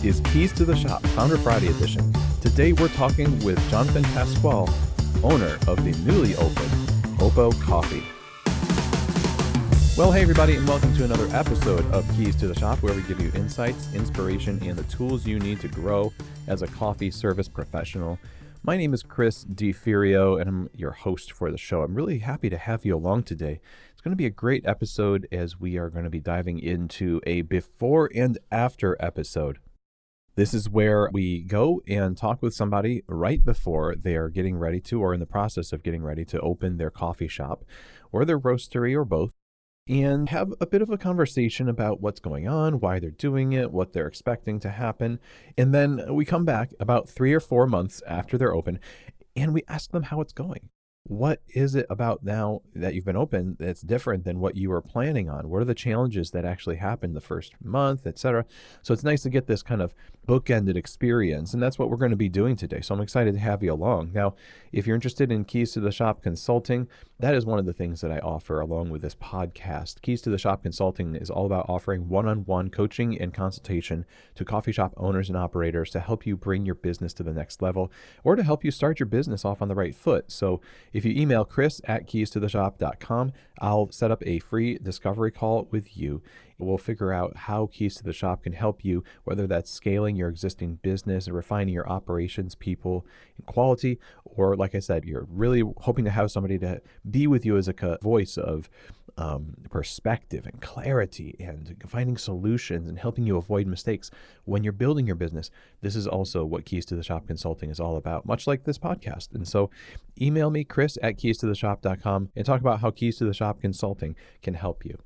is Keys to the Shop, Founder Friday edition. Today we're talking with Jonathan Pascual, owner of the newly opened Opo Coffee. Well, hey everybody, and welcome to another episode of Keys to the Shop, where we give you insights, inspiration, and the tools you need to grow as a coffee service professional. My name is Chris DeFirio, and I'm your host for the show. I'm really happy to have you along today. It's going to be a great episode as we are going to be diving into a before and after episode. This is where we go and talk with somebody right before they are getting ready to, or in the process of getting ready to open their coffee shop or their roastery or both, and have a bit of a conversation about what's going on, why they're doing it, what they're expecting to happen. And then we come back about 3 or 4 months after they're open and we ask them how it's going. What is it about now that you've been open that's different than what you were planning on? What are the challenges that actually happened the first month, etc.? So it's nice to get this kind of bookended experience, and that's what we're going to be doing today. So I'm excited to have you along. Now, if you're interested in Keys to the Shop consulting, that is one of the things that I offer along with this podcast. Keys to the Shop consulting is all about offering one-on-one coaching and consultation to coffee shop owners and operators to help you bring your business to the next level or to help you start your business off on the right foot. So if you email chris@keystotheshop.com, I'll set up a free discovery call with you. We'll figure out how Keys to the Shop can help you, whether that's scaling your existing business and refining your operations, people, and quality, or like I said, you're really hoping to have somebody to be with you as a voice of perspective and clarity and finding solutions and helping you avoid mistakes when you're building your business. This is also what Keys to the Shop consulting is all about, much like this podcast. And so email me, chris@keystotheshop.com, and talk about how Keys to the Shop consulting can help you.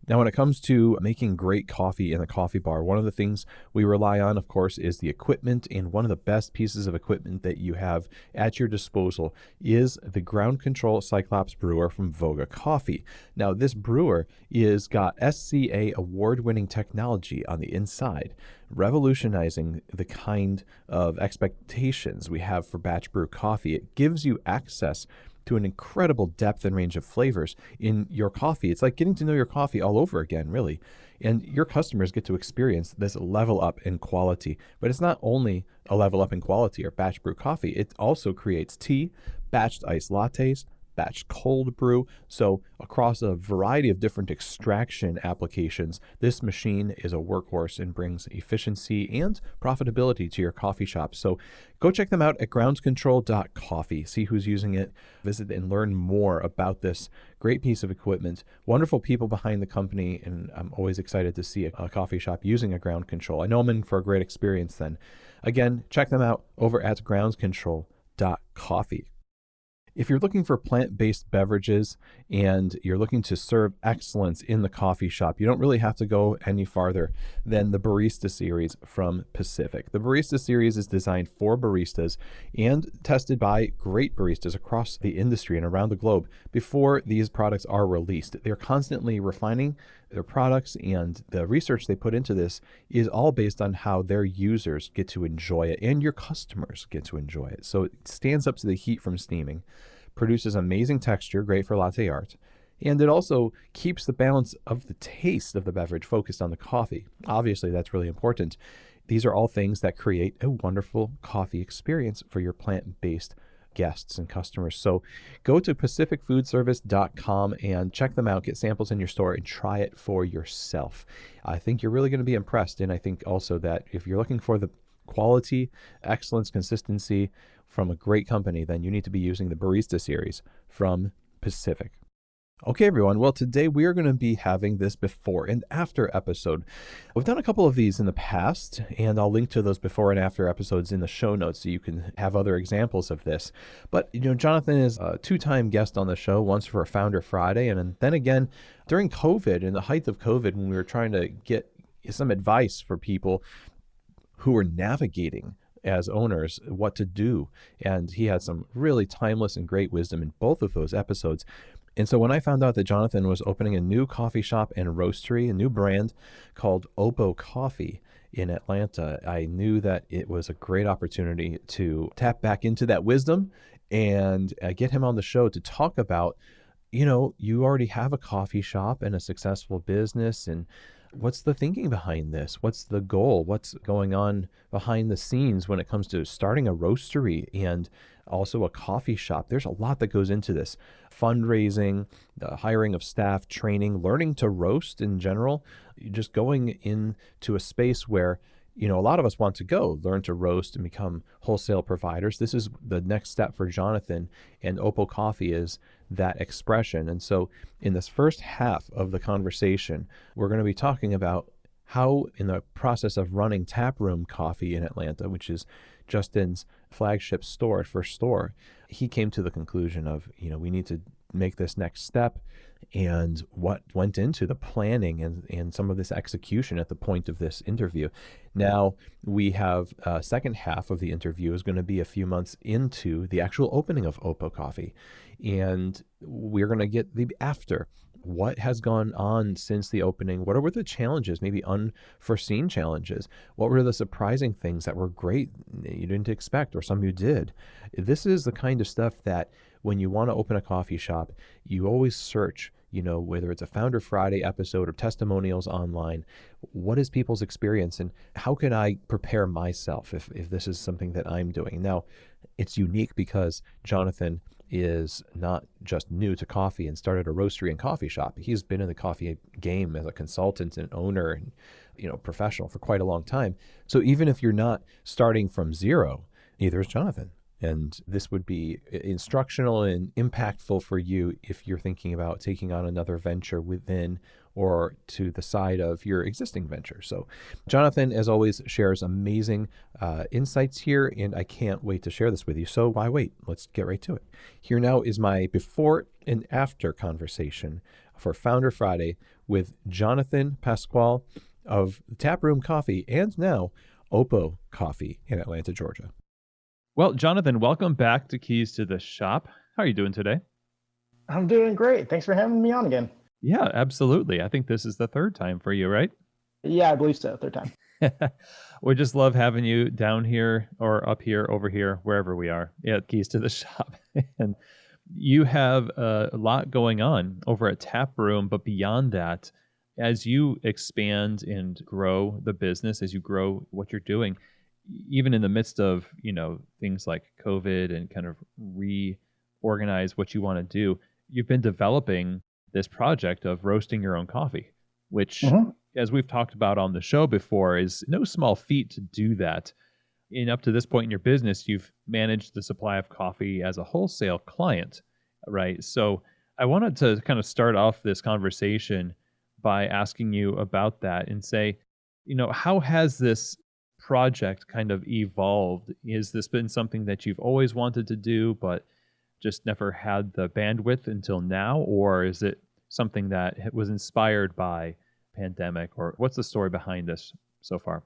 Now, when it comes to making great coffee in a coffee bar, one of the things we rely on, of course, is the equipment. And one of the best pieces of equipment that you have at your disposal is the ground control Cyclops brewer from Opo Coffee. Now, this brewer is got SCA award-winning technology on the inside, revolutionizing the kind of expectations we have for batch brew coffee. It gives you access to an incredible depth and range of flavors in your coffee. It's like getting to know your coffee all over again, really. And your customers get to experience this level up in quality. But it's not only a level up in quality or batch brew coffee, it also creates tea, batched iced lattes, batch cold brew. So across a variety of different extraction applications, this machine is a workhorse and brings efficiency and profitability to your coffee shop. So go check them out at groundscontrol.coffee. See who's using it, visit and learn more about this great piece of equipment. Wonderful people behind the company, and I'm always excited to see a coffee shop using a ground control. I know I'm in for a great experience then. Again, check them out over at groundscontrol.coffee. If you're looking for plant-based beverages and you're looking to serve excellence in the coffee shop, you don't really have to go any farther than the Barista Series from Pacific. The Barista Series is designed for baristas and tested by great baristas across the industry and around the globe before these products are released. They're constantly refining their products, and the research they put into this is all based on how their users get to enjoy it and your customers get to enjoy it. So it stands up to the heat from steaming, produces amazing texture, great for latte art, and it also keeps the balance of the taste of the beverage focused on the coffee. Obviously, that's really important. These are all things that create a wonderful coffee experience for your plant-based guests and customers. So go to pacificfoodservice.com and check them out, get samples in your store, and try it for yourself. I think you're really going to be impressed. And I think also that if you're looking for the quality, excellence, consistency from a great company, then you need to be using the Barista Series from Pacific. Okay, everyone. Well, today we are going to be having this before and after episode. We've done a couple of these in the past, and I'll link to those before and after episodes in the show notes so you can have other examples of this. But, Jonathan is a 2-time guest on the show, once for Founder Friday, and then again during COVID, in the height of COVID, when we were trying to get some advice for people who were navigating as owners what to do. And he had some really timeless and great wisdom in both of those episodes. And so when I found out that Jonathan was opening a new coffee shop and roastery, a new brand called Opo Coffee in Atlanta, I knew that it was a great opportunity to tap back into that wisdom and get him on the show to talk about, you already have a coffee shop and a successful business, and What's the thinking behind this? What's the goal? What's going on behind the scenes when it comes to starting a roastery and also a coffee shop? There's a lot that goes into this. Fundraising, the hiring of staff, training, learning to roast in general, just going into a space where a lot of us want to go learn to roast and become wholesale providers. This is the next step for Jonathan, and Opo Coffee is that expression. And so in this first half of the conversation, we're going to be talking about how in the process of running Taproom Coffee in Atlanta, which is Justin's flagship store, first store, he came to the conclusion of, we need to make this next step, and what went into the planning and some of this execution at the point of this interview. Now we have a second half of the interview is going to be a few months into the actual opening of Opo Coffee. And we're going to get the after. What has gone on since the opening? What were the challenges, maybe unforeseen challenges? What were the surprising things that were great you didn't expect, or some you did? This is the kind of stuff that when you want to open a coffee shop, you always search, whether it's a Founder Friday episode or testimonials online, what is people's experience and how can I prepare myself if this is something that I'm doing? Now, it's unique because Jonathan is not just new to coffee and started a roastery and coffee shop. He's been in the coffee game as a consultant and owner and professional for quite a long time. So even if you're not starting from zero, neither is Jonathan. And this would be instructional and impactful for you if you're thinking about taking on another venture within or to the side of your existing venture. So Jonathan, as always, shares amazing insights here, and I can't wait to share this with you. So why wait? Let's get right to it. Here now is my before and after conversation for Founder Friday with Jonathan Pascual of Taproom Coffee and now Opo Coffee in Atlanta, Georgia. Well, Jonathan, welcome back to Keys to the Shop. How are you doing today? I'm doing great. Thanks for having me on again. Yeah, absolutely. I think this is the third time for you, right? Yeah, I believe so. Third time. We just love having you down here or up here, over here, wherever we are. Yeah, Keys to the Shop. And you have a lot going on over at Taproom, but beyond that, as you expand and grow the business, as you grow what you're doing, even in the midst of, things like COVID and kind of reorganize what you want to do, you've been developing this project of roasting your own coffee, which, as we've talked about on the show before, is no small feat to do that. And up to this point in your business, you've managed the supply of coffee as a wholesale client, right? So I wanted to kind of start off this conversation by asking you about that and say, how has this project kind of evolved? Has this been something that you've always wanted to do, but just never had the bandwidth until now? Or is it something that was inspired by pandemic? Or what's the story behind this so far?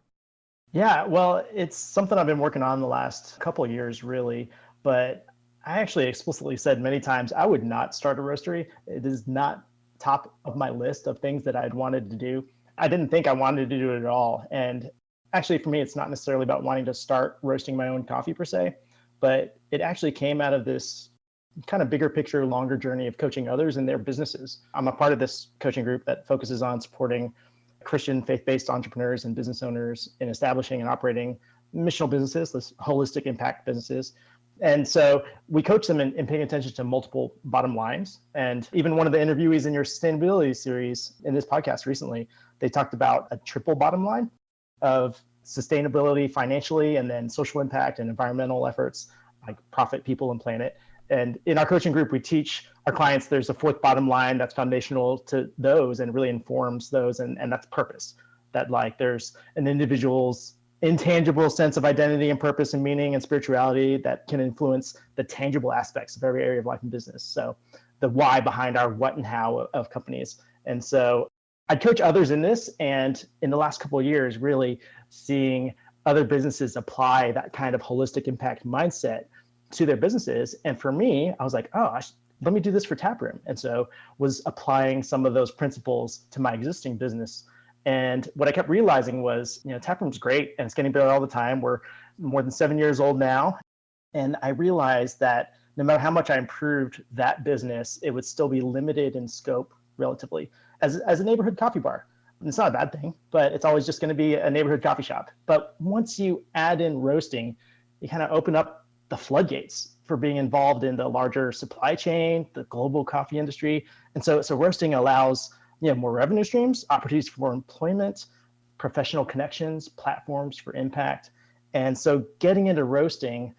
Yeah, well, it's something I've been working on the last couple of years, really. But I actually explicitly said many times I would not start a roastery. It is not top of my list of things that I'd wanted to do. I didn't think I wanted to do it at all. And actually, for me, it's not necessarily about wanting to start roasting my own coffee per se, but it actually came out of this kind of bigger picture, longer journey of coaching others in their businesses. I'm a part of this coaching group that focuses on supporting Christian faith-based entrepreneurs and business owners in establishing and operating missional businesses, this holistic impact businesses. And so we coach them in paying attention to multiple bottom lines. And even one of the interviewees in your sustainability series in this podcast recently, they talked about a triple bottom line of sustainability financially, and then social impact and environmental efforts like profit, people, and planet. And in our coaching group, we teach our clients there's a fourth bottom line that's foundational to those and really informs those, and that's purpose. That like there's an individual's intangible sense of identity and purpose and meaning and spirituality that can influence the tangible aspects of every area of life and business. So the why behind our what and how of companies. And so I'd coach others in this, and in the last couple of years, really seeing other businesses apply that kind of holistic impact mindset to their businesses. And for me, I was like, let me do this for Taproom. And so was applying some of those principles to my existing business. And what I kept realizing was, Taproom's great and it's getting better all the time. We're more than 7 years old now. And I realized that no matter how much I improved that business, it would still be limited in scope relatively as a neighborhood coffee bar. It's not a bad thing, but it's always just going to be a neighborhood coffee shop. But once you add in roasting, you kind of open up the floodgates for being involved in the larger supply chain, the global coffee industry. And so roasting allows more revenue streams, opportunities for employment, professional connections, platforms for impact. And so getting into roasting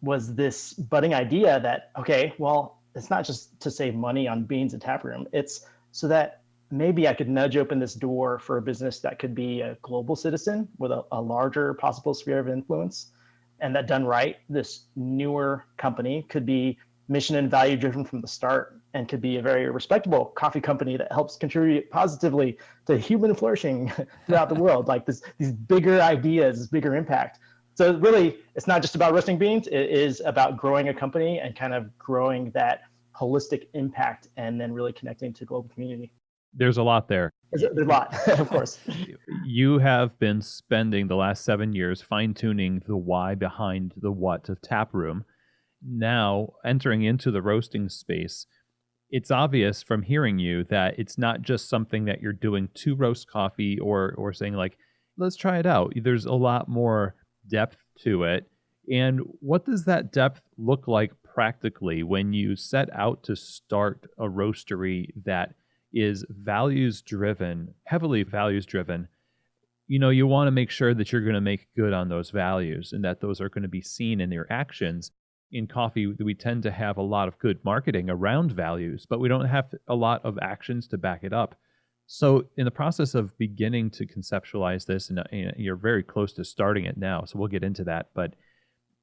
was this budding idea that, okay, well, it's not just to save money on beans and taproom. It's so that maybe I could nudge open this door for a business that could be a global citizen with a larger possible sphere of influence. And that done right, this newer company could be mission and value driven from the start and could be a very respectable coffee company that helps contribute positively to human flourishing throughout the world, like these bigger ideas, this bigger impact. So really, it's not just about roasting beans. It is about growing a company and kind of growing that holistic impact and then really connecting to global community. There's a lot there. There's a lot, of course. You have been spending the last 7 years fine-tuning the why behind the what of Taproom. Now, entering into the roasting space, it's obvious from hearing you that it's not just something that you're doing to roast coffee or saying like, let's try it out. There's a lot more depth to it. And what does that depth look like practically when you set out to start a roastery that is values driven, heavily values driven? You want to make sure that you're going to make good on those values and that those are going to be seen in your actions. In coffee, we tend to have a lot of good marketing around values, but we don't have a lot of actions to back it up. So in the process of beginning to conceptualize this, and you're very close to starting it now, so we'll get into that, but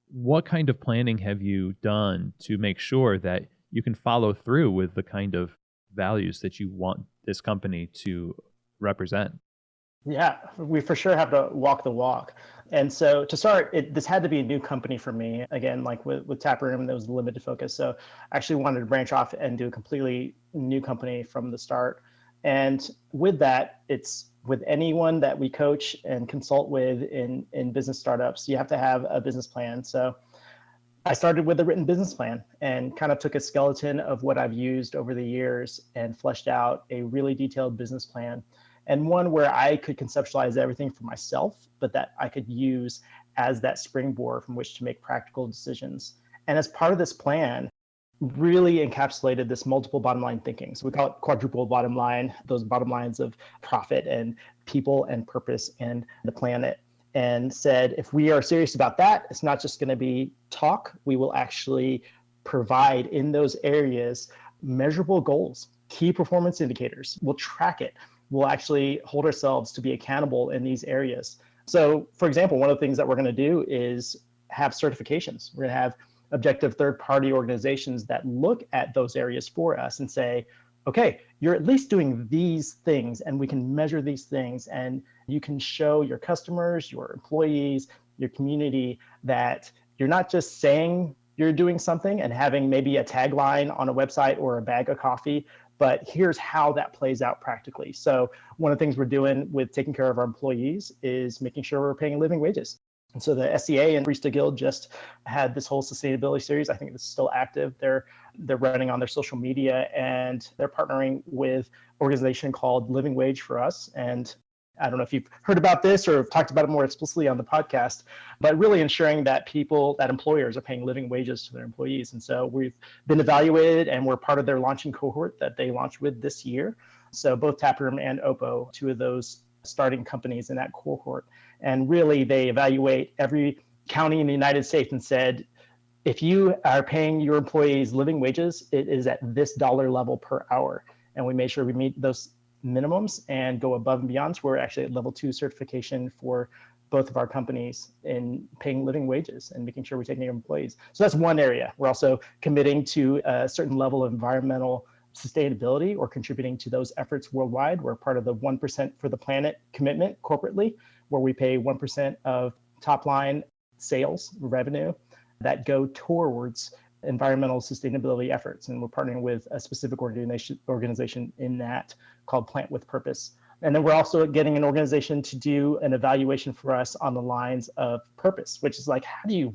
what kind of planning have you done to make sure that you can follow through with the kind of values that you want this company to represent? Yeah, we for sure have to walk the walk. And so to start, this had to be a new company for me. Again, like with Taproom, there was a limited focus. So I actually wanted to branch off and do a completely new company from the start. And with that, it's with anyone that we coach and consult with in business startups, you have to have a business plan. So I started with a written business plan and kind of took a skeleton of what I've used over the years and fleshed out a really detailed business plan, and one where I could conceptualize everything for myself, but that I could use as that springboard from which to make practical decisions. And as part of this plan, really encapsulated this multiple bottom line thinking. So we call it quadruple bottom line, those bottom lines of profit and people and purpose and the planet. And said, if we are serious about that, it's not just going to be talk. We will actually provide in those areas measurable goals, key performance indicators. We'll track it. We'll actually hold ourselves to be accountable in these areas. So, for example, one of the things that we're going to do is have certifications. We're going to have objective third-party organizations that look at those areas for us and say, okay, you're at least doing these things and we can measure these things, and you can show your customers, your employees, your community that you're not just saying you're doing something and having maybe a tagline on a website or a bag of coffee, but here's how that plays out practically. So one of the things we're doing with taking care of our employees is making sure we're paying living wages. And so the SCA and Barista Guild just had this whole sustainability series. I think it's still active. They're running on their social media, and they're partnering with an organization called Living Wage for Us. And I don't know if you've heard about this or talked about it more explicitly on the podcast, but really ensuring that employers are paying living wages to their employees. And so we've been evaluated, and we're part of their launching cohort that they launched with this year. So both Taproom and Opo, two of those starting companies in that cohort. And really, they evaluate every county in the United States and said, if you are paying your employees living wages, it is at this dollar level per hour. And we made sure we meet those minimums and go above and beyond. So we're actually at level 2 certification for both of our companies in paying living wages and making sure we're taking care of employees. So that's one area. We're also committing to a certain level of environmental sustainability or contributing to those efforts worldwide. We're part of the 1% for the planet commitment corporately, where we pay 1% of top line sales revenue that go towards environmental sustainability efforts. And we're partnering with a specific organization in that called Plant with Purpose. And then we're also getting an organization to do an evaluation for us on the lines of purpose, which is like, how do you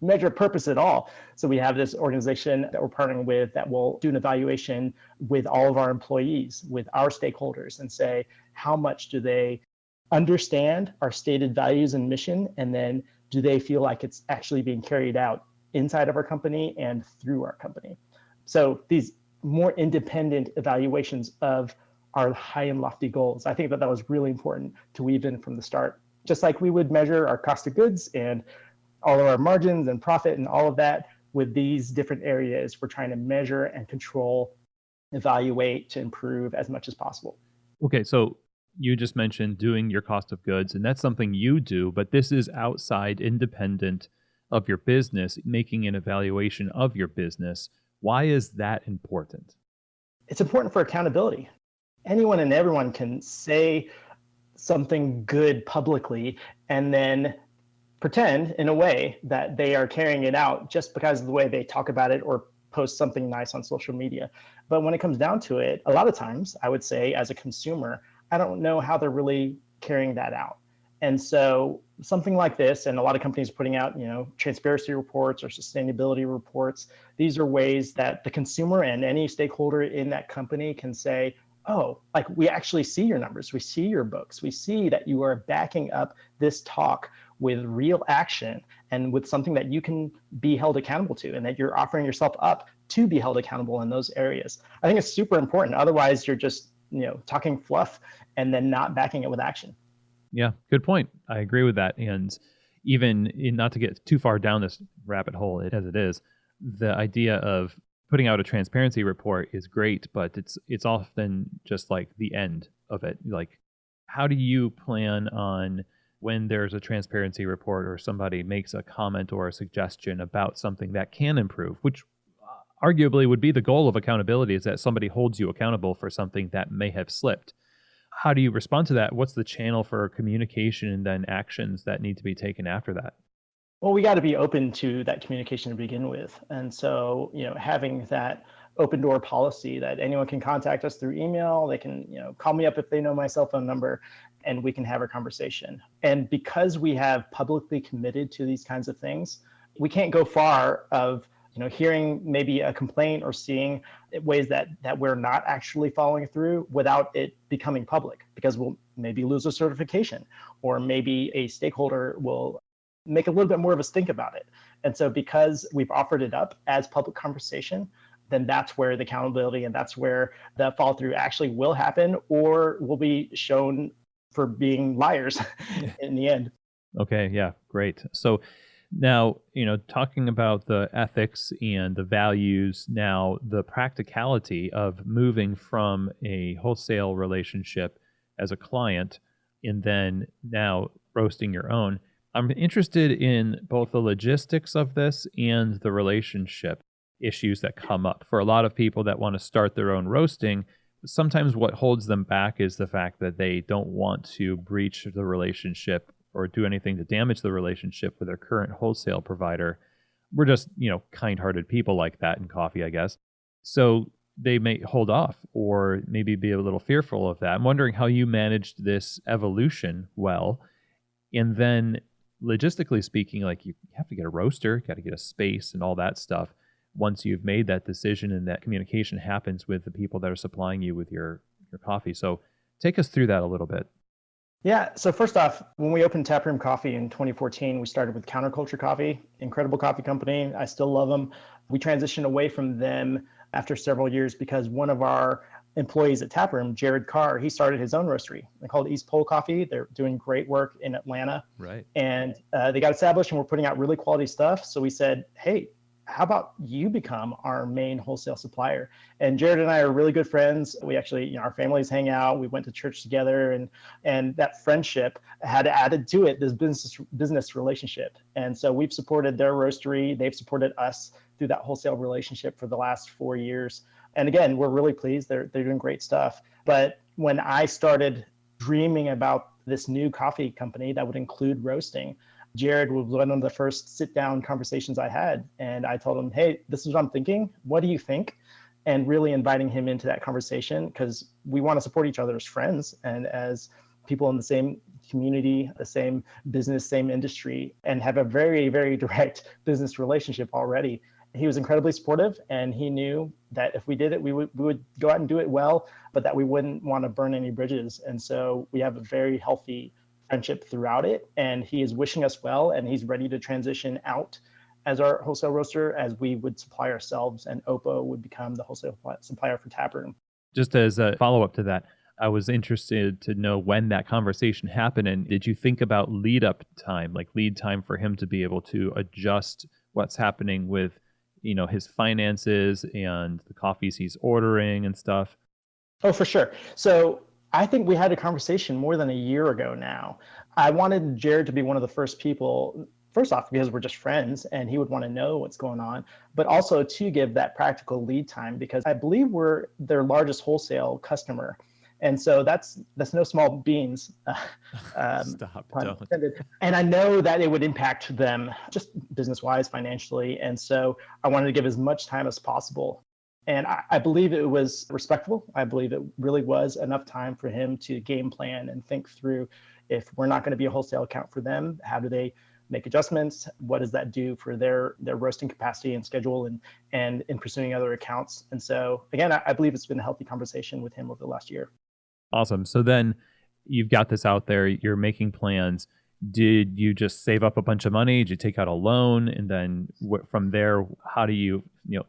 measure purpose at all. So we have this organization that we're partnering with that will do an evaluation with all of our employees, with our stakeholders, and say, how much do they understand our stated values and mission? And then do they feel like it's actually being carried out inside of our company and through our company? So these more independent evaluations of our high and lofty goals, I think that was really important to weave in from the start. Just like we would measure our cost of goods and all of our margins and profit and all of that, with these different areas, we're trying to measure and control, evaluate to improve as much as possible. Okay, so you just mentioned doing your cost of goods, and that's something you do, but this is outside, independent of your business, making an evaluation of your business. Why is that important? It's important for accountability. Anyone and everyone can say something good publicly and then pretend in a way that they are carrying it out just because of the way they talk about it or post something nice on social media. But when it comes down to it, a lot of times I would say as a consumer, I don't know how they're really carrying that out. And so something like this, and a lot of companies putting out, transparency reports or sustainability reports, these are ways that the consumer and any stakeholder in that company can say, oh, like we actually see your numbers, we see your books, we see that you are backing up this talk with real action and with something that you can be held accountable to, and that you're offering yourself up to be held accountable in those areas. I think it's super important. Otherwise, you're just, talking fluff and then not backing it with action. Yeah, good point. I agree with that. And not to get too far down this rabbit hole as it is, the idea of putting out a transparency report is great, but it's often just like the end of it. Like, how do you plan on when there's a transparency report or somebody makes a comment or a suggestion about something that can improve, which arguably would be the goal of accountability, is that somebody holds you accountable for something that may have slipped. How do you respond to that? What's the channel for communication and then actions that need to be taken after that? Well, we got to be open to that communication to begin with. And so, having that open door policy that anyone can contact us through email, they can, call me up if they know my cell phone number, and we can have a conversation. And because we have publicly committed to these kinds of things, we can't go far of, hearing maybe a complaint or seeing ways that we're not actually following through without it becoming public, because we'll maybe lose a certification, or maybe a stakeholder will make a little bit more of a stink about it. And so because we've offered it up as public conversation, then that's where the accountability and that's where the follow through actually will happen, or will be shown for being liars in the end. Okay, yeah, great. So now, talking about the ethics and the values, now the practicality of moving from a wholesale relationship as a client and then now roasting your own. I'm interested in both the logistics of this and the relationship issues that come up. For a lot of people that want to start their own roasting, sometimes what holds them back is the fact that they don't want to breach the relationship or do anything to damage the relationship with their current wholesale provider. We're just, kind-hearted people like that in coffee, I guess. So they may hold off or maybe be a little fearful of that. I'm wondering how you managed this evolution well. And then logistically speaking, like you have to get a roaster, got to get a space and all that stuff. Once you've made that decision and that communication happens with the people that are supplying you with your coffee. So take us through that a little bit. Yeah. So first off, when we opened Taproom Coffee in 2014, we started with Counterculture Coffee, incredible coffee company. I still love them. We transitioned away from them after several years because one of our employees at Taproom, Jared Carr, he started his own roastery. They called it East Pole Coffee. They're doing great work in Atlanta. Right. And they got established and we're putting out really quality stuff. So we said, hey, how about you become our main wholesale supplier? And Jared and I are really good friends. We actually, our families hang out. We went to church together, and that friendship had added to it this business relationship. And so we've supported their roastery. They've supported us through that wholesale relationship for the last 4 years. And again, we're really pleased. They're doing great stuff. But when I started dreaming about this new coffee company that would include roasting, Jared was one of the first sit-down conversations I had. And I told him, hey, this is what I'm thinking. What do you think? And really inviting him into that conversation, because we want to support each other as friends and as people in the same community, the same business, same industry, and have a very, very direct business relationship already. He was incredibly supportive, and he knew that if we did it, we would go out and do it well, but that we wouldn't want to burn any bridges. And so we have a very healthy friendship throughout it, and he is wishing us well, and he's ready to transition out as our wholesale roaster, as we would supply ourselves, and Opo would become the wholesale supplier for Taproom. Just as a follow-up to that, I was interested to know when that conversation happened, and did you think about lead-up time, like lead time for him to be able to adjust what's happening with, his finances and the coffees he's ordering and stuff? Oh, for sure. So I think we had a conversation more than a year ago now. I wanted Jared to be one of the first people, first off, because we're just friends and he would want to know what's going on, but also to give that practical lead time, because I believe we're their largest wholesale customer. And so that's no small beans. Stop, Pun don't. intended. And I know that it would impact them just business-wise, financially. And so I wanted to give as much time as possible. And I believe it was respectful. I believe it really was enough time for him to game plan and think through, if we're not going to be a wholesale account for them, how do they make adjustments? What does that do for their roasting capacity and schedule, and in pursuing other accounts? And so again, I believe it's been a healthy conversation with him over the last year. Awesome. So then you've got this out there, you're making plans. Did you just save up a bunch of money? Did you take out a loan? And then from there, how do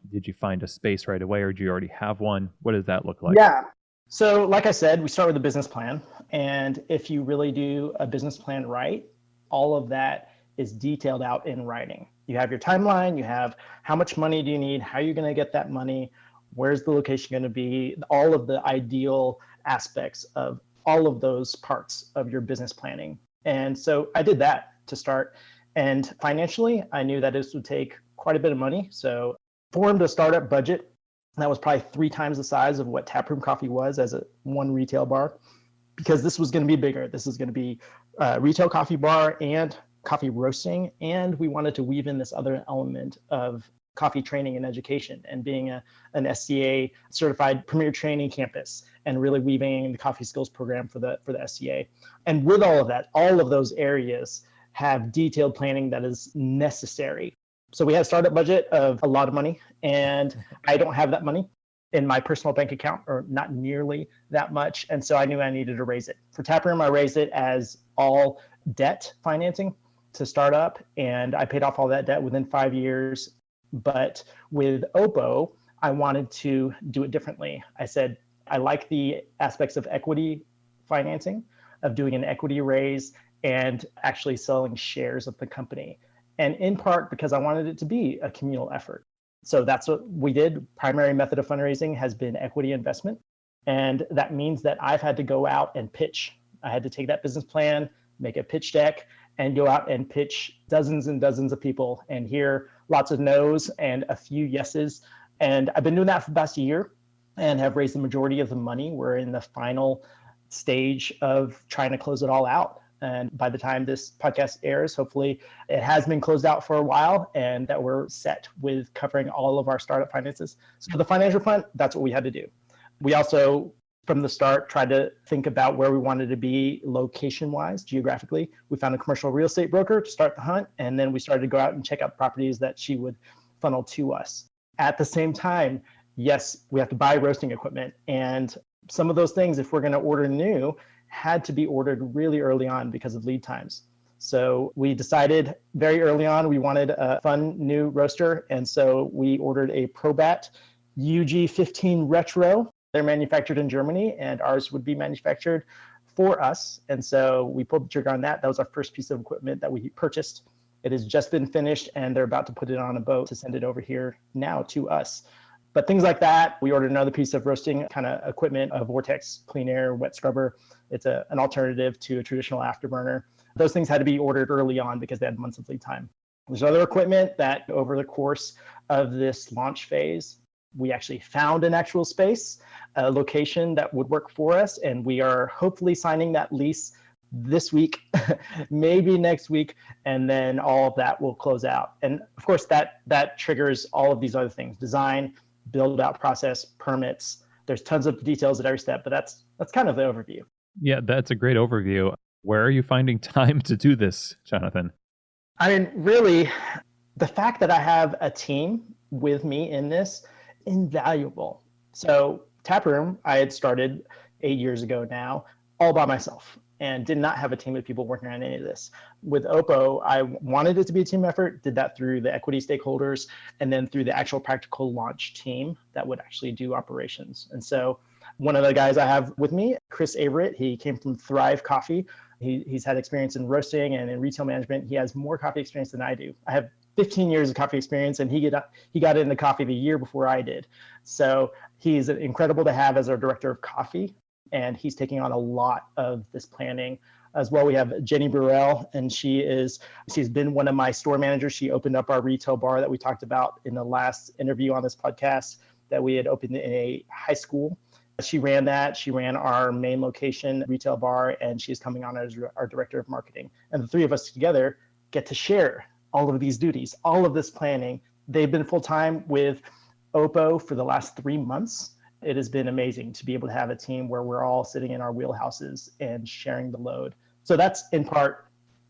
did you find a space right away, or do you already have one? What does that look like? Yeah. So like I said, we start with a business plan. And if you really do a business plan right, all of that is detailed out in writing. You have your timeline, you have how much money do you need, how you're going to get that money, where's the location going to be, all of the ideal aspects of all of those parts of your business planning. And so I did that to start. And financially, I knew that this would take quite a bit of money. So formed a startup budget that was probably 3 times the size of what Taproom Coffee was as one retail bar, because this was going to be bigger. This is going to be a retail coffee bar and coffee roasting. And we wanted to weave in this other element of coffee training and education, and being an SCA certified premier training campus, and really weaving in the coffee skills program for the SCA. And with all of that, all of those areas have detailed planning that is necessary. So we had a startup budget of a lot of money, and I don't have that money in my personal bank account, or not nearly that much. And so I knew I needed to raise it. For Taproom, I raised it as all debt financing to start up, and I paid off all that debt within 5 years. But with Opo, I wanted to do it differently. I said, I like the aspects of equity financing, of doing an equity raise and actually selling shares of the company. And in part because I wanted it to be a communal effort. So that's what we did. Primary method of fundraising has been equity investment. And that means that I've had to go out and pitch. I had to take that business plan, make a pitch deck, and go out and pitch dozens and dozens of people, and hear lots of no's and a few yeses. And I've been doing that for about a year and have raised the majority of the money. We're in the final stage of trying to close it all out. And by the time this podcast airs, hopefully it has been closed out for a while, and that we're set with covering all of our startup finances. So the financial plan, that's what we had to do. We also, from the start, tried to think about where we wanted to be location-wise, geographically. We found a commercial real estate broker to start the hunt, and then we started to go out and check out properties that she would funnel to us. At the same time, yes, we have to buy roasting equipment, and some of those things, if we're going to order new, had to be ordered really early on because of lead times. So we decided very early on we wanted a fun new roaster, and so we ordered a Probat UG15 Retro. They're manufactured in Germany, and ours would be manufactured for us. And so we pulled the trigger on that. That was our first piece of equipment that we purchased. It has just been finished, and they're about to put it on a boat to send it over here now to us. But things like that, we ordered another piece of roasting kind of equipment, a Vortex clean air wet scrubber. It's an alternative to a traditional afterburner. Those things had to be ordered early on because they had months of lead time. There's other equipment that over the course of this launch phase, we actually found an actual space, a location that would work for us, and we are hopefully signing that lease this week, maybe next week, and then all of that will close out. And of course, that triggers all of these other things: design, build out process, permits. There's tons of details at every step, but that's kind of the overview. Yeah, that's a great overview. Where are you finding time to do this, Jonathan? I mean, really, the fact that I have a team with me in this, invaluable. So Taproom, I had started 8 years ago now, all by myself and did not have a team of people working on any of this. With Opo, I wanted it to be a team effort, did that through the equity stakeholders, and then through the actual practical launch team that would actually do operations. And so one of the guys I have with me, Chris Averett, he came from Thrive Coffee. He's had experience in roasting and in retail management. He has more coffee experience than I do. I have 15 years of coffee experience, and he got into coffee the year before I did. So he's incredible to have as our director of coffee, and he's taking on a lot of this planning. As well, we have Jenny Burrell, and she's been one of my store managers. She opened up our retail bar that we talked about in the last interview on this podcast that we had opened in a high school. She ran that. She ran our main location retail bar, and she's coming on as our director of marketing. And the three of us together get to share all of these duties, all of this planning. They've been full-time with Opo for the last 3 months. It has been amazing to be able to have a team where we're all sitting in our wheelhouses and sharing the load. So that's in part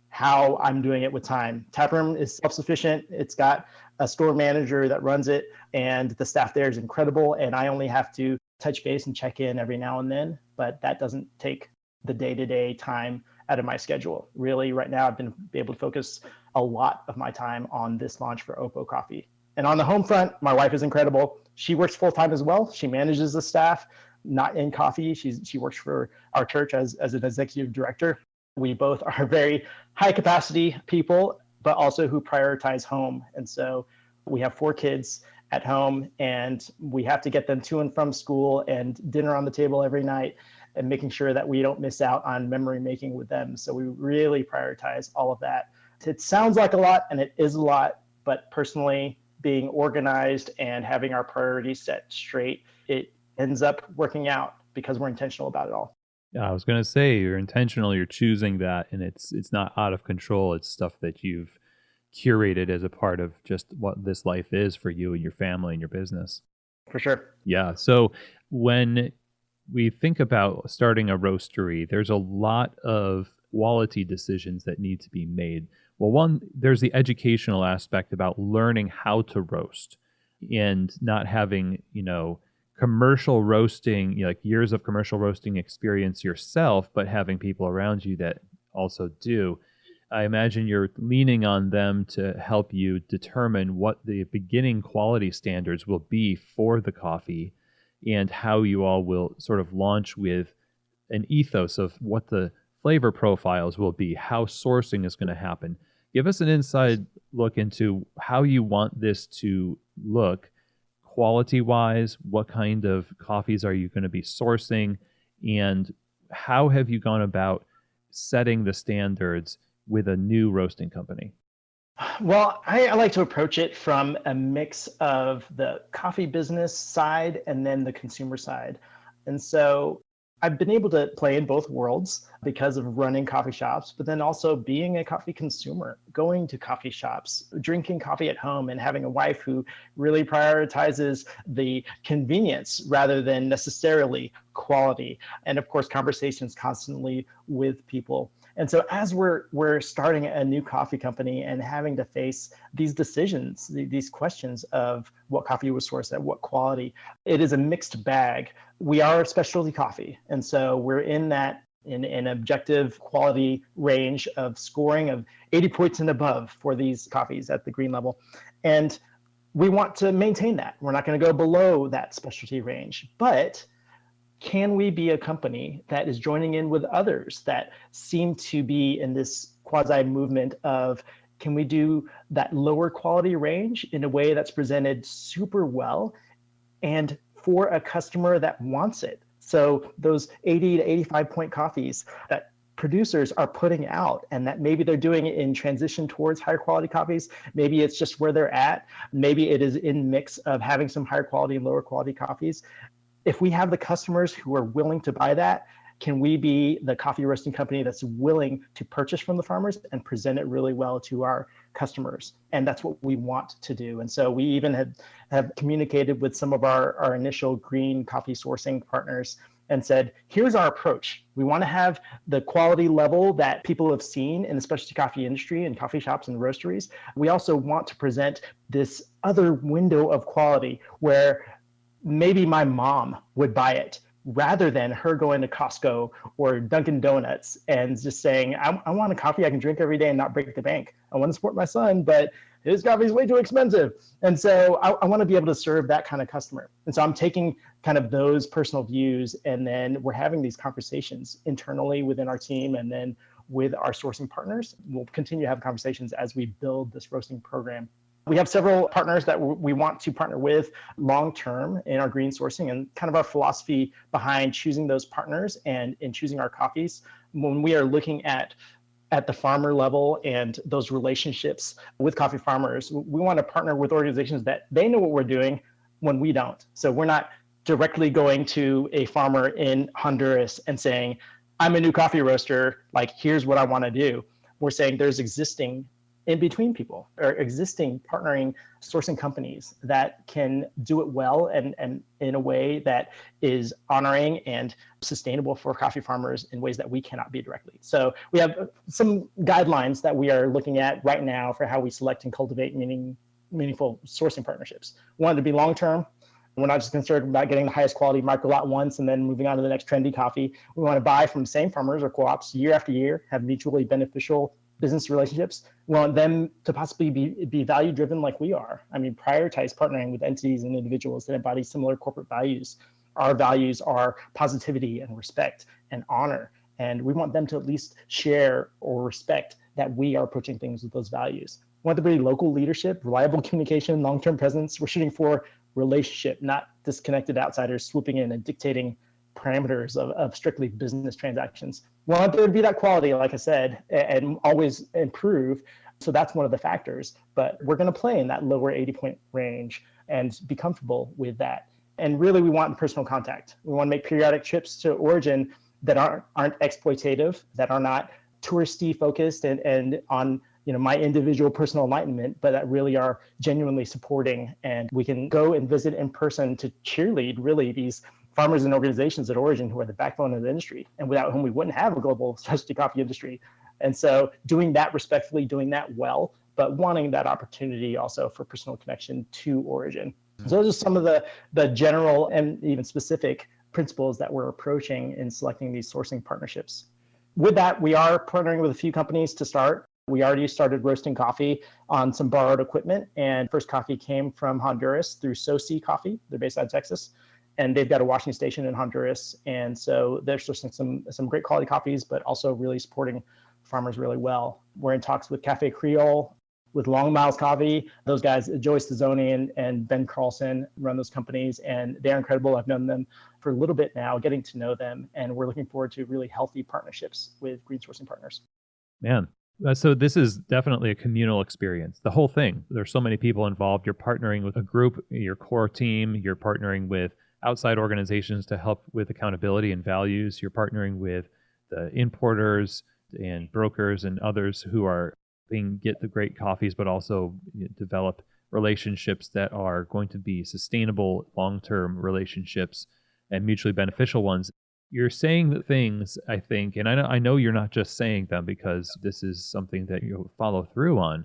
how I'm doing it with time. Taproom is self-sufficient. It's got a store manager that runs it, and the staff there is incredible. And I only have to touch base and check in every now and then, but that doesn't take the day-to-day time out of my schedule. Really, right now, I've been able to focus a lot of my time on this launch for Opo Coffee. And on the home front, my wife is incredible. She works full-time as well. She manages the staff, not in coffee. She works for our church as an executive director. We both are very high-capacity people, but also who prioritize home. And so we have 4 kids at home, and we have to get them to and from school and dinner on the table every night, and making sure that we don't miss out on memory making with them. So we really prioritize all of that. It sounds like a lot, and it is a lot, but personally, being organized and having our priorities set straight, it ends up working out because we're intentional about it all. Yeah, I was going to say you're intentional, you're choosing that, and it's not out of control. It's stuff that you've curated as a part of just what this life is for you and your family and your business. For sure. Yeah. So when we think about starting a roastery, there's a lot of quality decisions that need to be made. Well, one, there's the educational aspect about learning how to roast and not having, commercial roasting, like years of commercial roasting experience yourself, but having people around you that also do. I imagine you're leaning on them to help you determine what the beginning quality standards will be for the coffee and how you all will sort of launch with an ethos of what the flavor profiles will be, how sourcing is going to happen. Give us an inside look into how you want this to look quality-wise. What kind of coffees are you going to be sourcing, and how have you gone about setting the standards with a new roasting company? Well, I like to approach it from a mix of the coffee business side and then the consumer side. And so I've been able to play in both worlds because of running coffee shops, but then also being a coffee consumer, going to coffee shops, drinking coffee at home, and having a wife who really prioritizes the convenience rather than necessarily quality. And of course, conversations constantly with people. And so as we're starting a new coffee company and having to face these decisions, these questions of what coffee was sourced at what quality, it is a mixed bag. We are a specialty coffee. And so we're in that in an objective quality range of scoring of 80 points and above for these coffees at the green level. And we want to maintain that. We're not going to go below that specialty range, but can we be a company that is joining in with others that seem to be in this quasi movement of, can we do that lower quality range in a way that's presented super well and for a customer that wants it? So those 80 to 85 point coffees that producers are putting out, and that maybe they're doing it in transition towards higher quality coffees. Maybe it's just where they're at. Maybe it is in mix of having some higher quality and lower quality coffees. If we have the customers who are willing to buy that, can we be the coffee roasting company that's willing to purchase from the farmers and present it really well to our customers? And that's what we want to do. And so we even have communicated with some of our initial green coffee sourcing partners and said, here's our approach. We want to have the quality level that people have seen in the specialty coffee industry and coffee shops and roasteries. We also want to present this other window of quality where maybe my mom would buy it rather than her going to Costco or Dunkin' Donuts and just saying, I want a coffee I can drink every day and not break the bank. I want to support my son, but his coffee is way too expensive. And so I want to be able to serve that kind of customer. And so I'm taking kind of those personal views, and then we're having these conversations internally within our team, and then with our sourcing partners. We'll continue to have conversations as we build this roasting program. We have several partners that we want to partner with long-term in our green sourcing, and kind of our philosophy behind choosing those partners and in choosing our coffees. When we are looking at the farmer level and those relationships with coffee farmers, we want to partner with organizations that they know what we're doing when we don't. So we're not directly going to a farmer in Honduras and saying, I'm a new coffee roaster, like, here's what I want to do. We're saying there's existing in between people or existing partnering sourcing companies that can do it well and in a way that is honoring and sustainable for coffee farmers in ways that we cannot be directly. So we have some guidelines that we are looking at right now for how we select and cultivate meaningful sourcing partnerships. We want it to be long-term. We're not just concerned about getting the highest quality micro lot once and then moving on to the next trendy coffee. We want to buy from the same farmers or co-ops year after year, have mutually beneficial business relationships. We want them to possibly be value driven like we are. I mean, prioritize partnering with entities and individuals that embody similar corporate values. Our values are positivity and respect and honor. And we want them to at least share or respect that we are approaching things with those values. We want there to be local leadership, reliable communication, long-term presence. We're shooting for relationship, not disconnected outsiders swooping in and dictating parameters of strictly business transactions. We want there to be that quality, like I said, and always improve. So that's one of the factors. But we're going to play in that lower 80-point range and be comfortable with that. And really, we want personal contact. We want to make periodic trips to origin that aren't exploitative, that are not touristy focused and on my individual personal enlightenment, but that really are genuinely supporting. And we can go and visit in person to cheerlead really these farmers and organizations at origin who are the backbone of the industry and without whom we wouldn't have a global specialty coffee industry. And so doing that respectfully, doing that well, but wanting that opportunity also for personal connection to origin. So those are some of the general and even specific principles that we're approaching in selecting these sourcing partnerships. With that, we are partnering with a few companies to start. We already started roasting coffee on some borrowed equipment, and first coffee came from Honduras through Soci Coffee. They're based out of Texas, and they've got a washing station in Honduras. And so they're sourcing some great quality coffees, but also really supporting farmers really well. We're in talks with Cafe Creole, with Long Miles Coffee. Those guys, Joey Stazzoni and Ben Carlson, run those companies, and they're incredible. I've known them for a little bit now, getting to know them, and we're looking forward to really healthy partnerships with green sourcing partners. Man, so this is definitely a communal experience. The whole thing. There's so many people involved. You're partnering with a group, your core team. You're partnering with outside organizations to help with accountability and values. You're partnering with the importers and brokers and others who are get the great coffees, but also develop relationships that are going to be sustainable, long-term relationships and mutually beneficial ones. You're saying the things, I think, and I know you're not just saying them because this is something that you follow through on.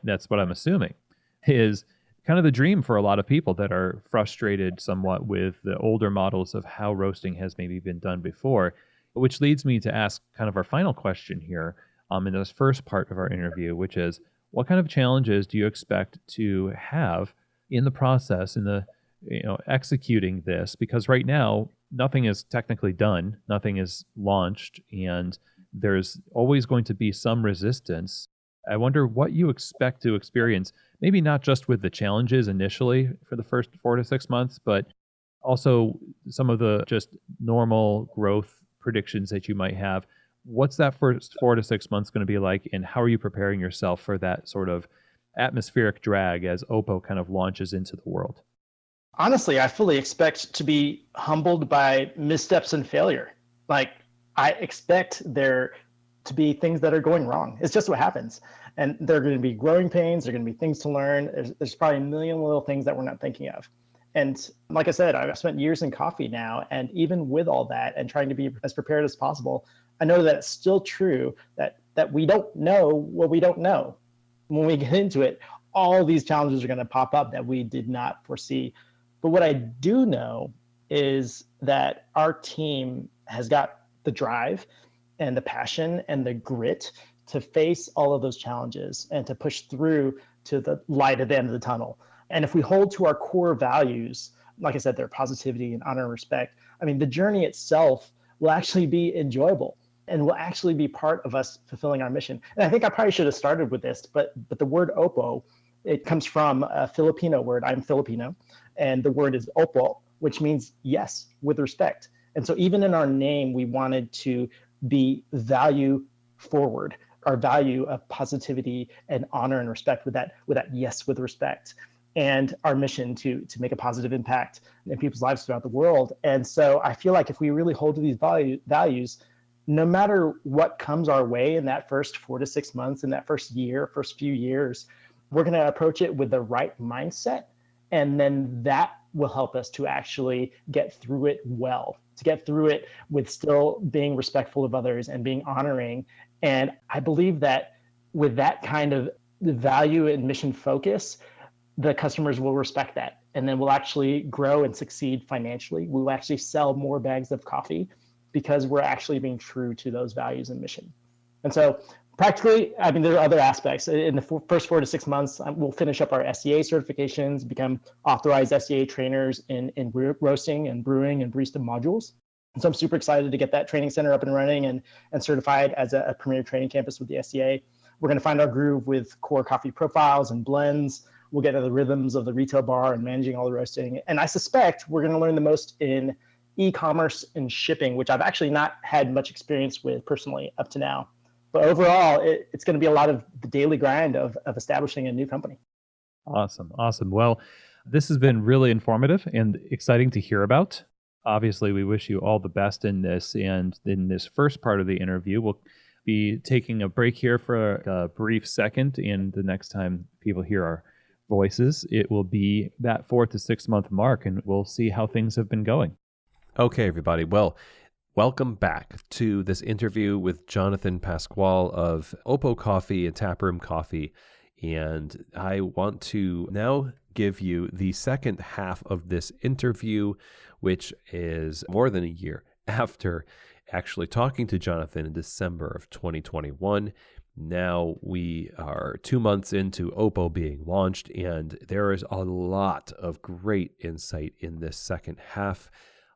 That's what I'm assuming is kind of the dream for a lot of people that are frustrated somewhat with the older models of how roasting has maybe been done before, which leads me to ask kind of our final question here in this first part of our interview, which is, what kind of challenges do you expect to have in the process, in the executing this? Because right now, nothing is technically done, nothing is launched, and there's always going to be some resistance. I wonder what you expect to experience, maybe not just with the challenges initially for the first 4 to 6 months, but also some of the just normal growth predictions that you might have. What's that first 4 to 6 months going to be like, and how are you preparing yourself for that sort of atmospheric drag as Opo kind of launches into the world? Honestly, I fully expect to be humbled by missteps and failure. Like, I expect there to be things that are going wrong. It's just what happens. And there are going to be growing pains. There are going to be things to learn. There's probably a million little things that we're not thinking of. And like I said, I've spent years in coffee now. And even with all that and trying to be as prepared as possible, I know that it's still true that we don't know what we don't know. When we get into it, all these challenges are going to pop up that we did not foresee. But what I do know is that our team has got the drive and the passion and the grit to face all of those challenges and to push through to the light at the end of the tunnel. And if we hold to our core values, like I said, they're positivity and honor and respect, I mean, the journey itself will actually be enjoyable and will actually be part of us fulfilling our mission. And I think I probably should have started with this, but the word Opo, it comes from a Filipino word. I'm Filipino, and the word is Opo, which means yes, with respect. And so even in our name, we wanted to be value forward, our value of positivity and honor and respect with that yes, with respect, and our mission to make a positive impact in people's lives throughout the world. And so I feel like if we really hold to these values, no matter what comes our way in that first 4 to 6 months, in that first year, first few years, we're going to approach it with the right mindset. And then that will help us to actually get through it well, to get through it with still being respectful of others and being honoring. And I believe that with that kind of value and mission focus, the customers will respect that. And then we'll actually grow and succeed financially. We'll actually sell more bags of coffee because we're actually being true to those values and mission. And so practically, I mean, there are other aspects. In the first 4 to 6 months, we'll finish up our SCA certifications, become authorized SCA trainers in roasting and brewing and barista modules. And so I'm super excited to get that training center up and running and certified as a premier training campus with the SCA. We're going to find our groove with core coffee profiles and blends. We'll get to the rhythms of the retail bar and managing all the roasting. And I suspect we're going to learn the most in e-commerce and shipping, which I've actually not had much experience with personally up to now. But overall, it's going to be a lot of the daily grind of establishing a new company. Awesome. Well, this has been really informative and exciting to hear about. Obviously, we wish you all the best in this. And in this first part of the interview, we'll be taking a break here for a brief second. And the next time people hear our voices, it will be that 4 to 6 month mark, and we'll see how things have been going. Okay, everybody. Well, welcome back to this interview with Jonathan Pascual of Opo Coffee and Taproom Coffee. And I want to now give you the second half of this interview, which is more than a year after actually talking to Jonathan in December of 2021. Now we are 2 months into Opo being launched, and there is a lot of great insight in this second half.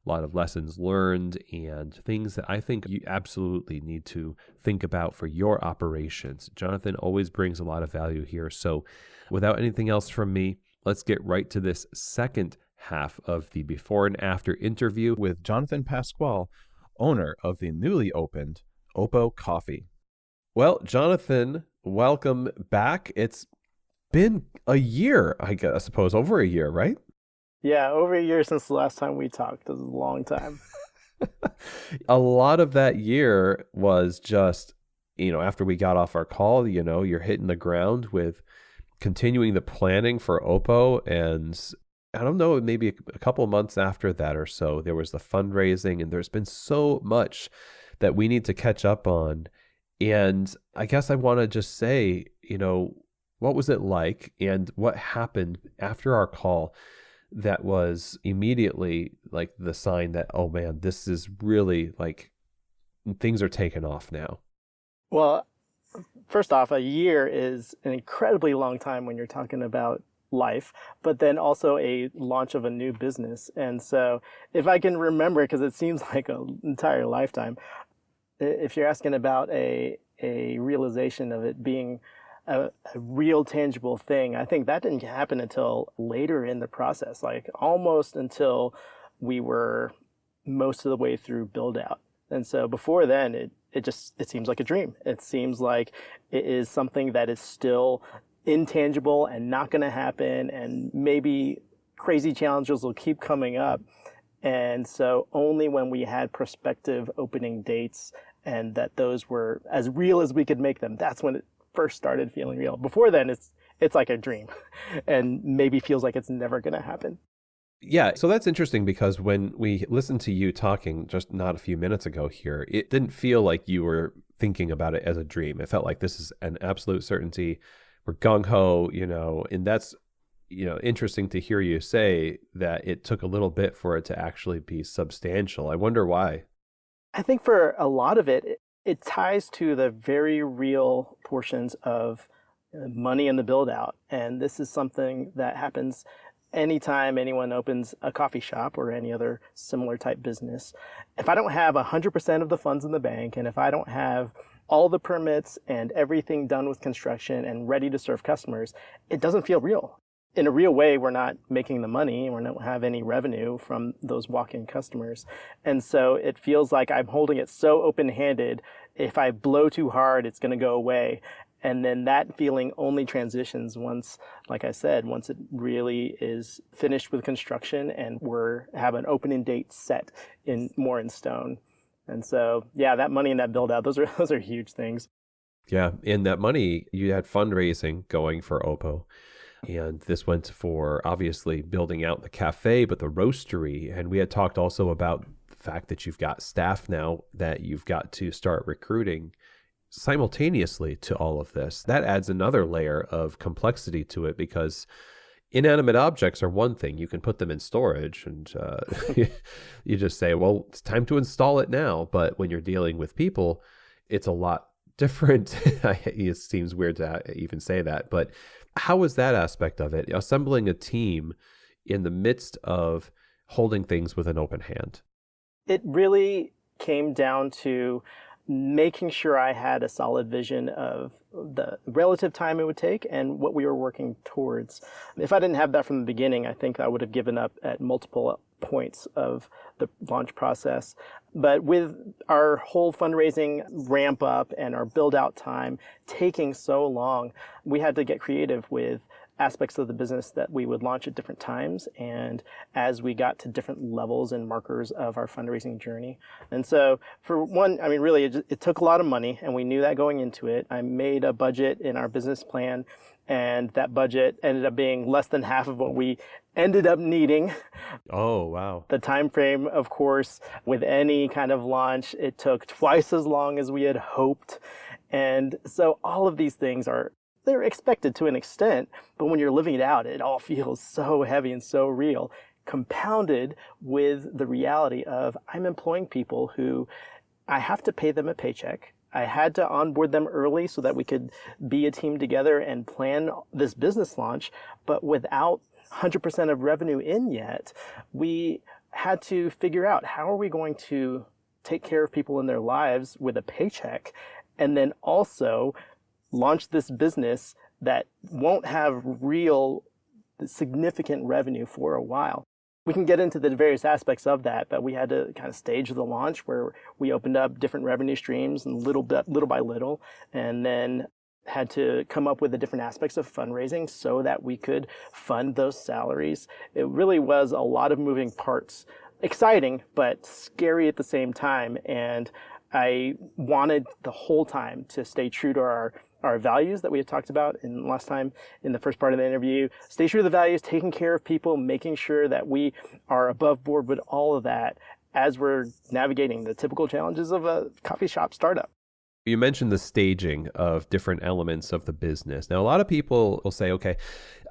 A lot of lessons learned and things that I think you absolutely need to think about for your operations. Jonathan always brings a lot of value here. So without anything else from me, let's get right to this second half of the before and after interview with Jonathan Pascual, owner of the newly opened Opo Coffee. Well, Jonathan, welcome back. It's been a year, I suppose, over a year, right? Yeah, over a year since the last time we talked. This is a long time. A lot of that year was just, after we got off our call, you're hitting the ground with continuing the planning for Opo. And I don't know, maybe a couple of months after that or so, there was the fundraising, and there's been so much that we need to catch up on. And I guess I want to just say, what was it like and what happened after our call that was immediately like the sign that, oh man, this is really like things are taking off now? Well, first off, a year is an incredibly long time when you're talking about life, but then also a launch of a new business. And so if I can remember, because it seems like an entire lifetime, if you're asking about a realization of it being a real tangible thing, I think that didn't happen until later in the process, like almost until we were most of the way through build out. And so before then, it seems like a dream. It seems like it is something that is still intangible and not going to happen, and maybe crazy challenges will keep coming up. And so only when we had prospective opening dates and that those were as real as we could make them, that's when it first started feeling real. Before then, it's like a dream and maybe feels like it's never going to happen. Yeah, so that's interesting because when we listened to you talking just not a few minutes ago here, it didn't feel like you were thinking about it as a dream. It felt like this is an absolute certainty. We're gung ho, and that's, interesting to hear you say that it took a little bit for it to actually be substantial. I wonder why. I think for a lot of it, it ties to the very real portions of money in the build out. And this is something that happens anytime anyone opens a coffee shop or any other similar type business. If I don't have 100% of the funds in the bank, and if I don't have all the permits and everything done with construction and ready to serve customers, it doesn't feel real. In a real way, we're not making the money. We don't have any revenue from those walk-in customers. And so it feels like I'm holding it so open-handed. If I blow too hard, it's going to go away. And then that feeling only transitions once, like I said, once it really is finished with construction and we're have an opening date set more in stone. And so, yeah, that money and that build out, those are huge things. Yeah, and that money, you had fundraising going for Opo. And this went for obviously building out the cafe, but the roastery. And we had talked also about the fact that you've got staff now that you've got to start recruiting simultaneously to all of this. That adds another layer of complexity to it because inanimate objects are one thing. You can put them in storage and you just say, well, it's time to install it now. But when you're dealing with people, it's a lot different. It seems weird to even say that, but how was that aspect of it? Assembling a team in the midst of holding things with an open hand. It really came down to making sure I had a solid vision of the relative time it would take and what we were working towards. If I didn't have that from the beginning, I think I would have given up at multiple points of the launch process. But with our whole fundraising ramp up and our build out time taking so long, we had to get creative with aspects of the business that we would launch at different times and as we got to different levels and markers of our fundraising journey. And so for one, I mean, really, it took a lot of money and we knew that going into it. I made a budget in our business plan and that budget ended up being less than half of what we ended up needing. Oh, wow. The time frame, of course, with any kind of launch, it took twice as long as we had hoped. And so all of these things they're expected to an extent, but when you're living it out, it all feels so heavy and so real, compounded with the reality of I'm employing people who I have to pay them a paycheck. I had to onboard them early so that we could be a team together and plan this business launch, but without 100% of revenue in yet, we had to figure out how are we going to take care of people in their lives with a paycheck and then also launch this business that won't have real significant revenue for a while. We can get into the various aspects of that, but we had to kind of stage the launch where we opened up different revenue streams and little by little, and then had to come up with the different aspects of fundraising so that we could fund those salaries. It really was a lot of moving parts. Exciting, but scary at the same time. And I wanted the whole time to stay true to our values that we had talked about in last time in the first part of the interview. Stay true to the values, taking care of people, making sure that we are above board with all of that as we're navigating the typical challenges of a coffee shop startup. You mentioned the staging of different elements of the business. Now, a lot of people will say, okay,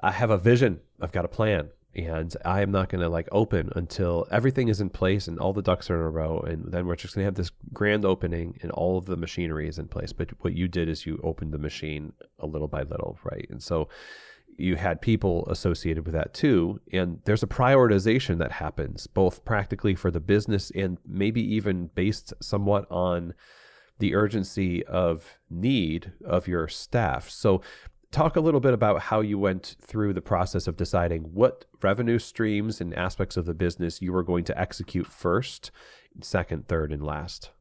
I have a vision, I've got a plan, and I am not going to open until everything is in place and all the ducks are in a row. And then we're just going to have this grand opening and all of the machinery is in place. But what you did is you opened the machine a little by little, right? And so you had people associated with that too. And there's a prioritization that happens both practically for the business and maybe even based somewhat on the urgency of need of your staff. So talk a little bit about how you went through the process of deciding what revenue streams and aspects of the business you were going to execute first, second, third, and last.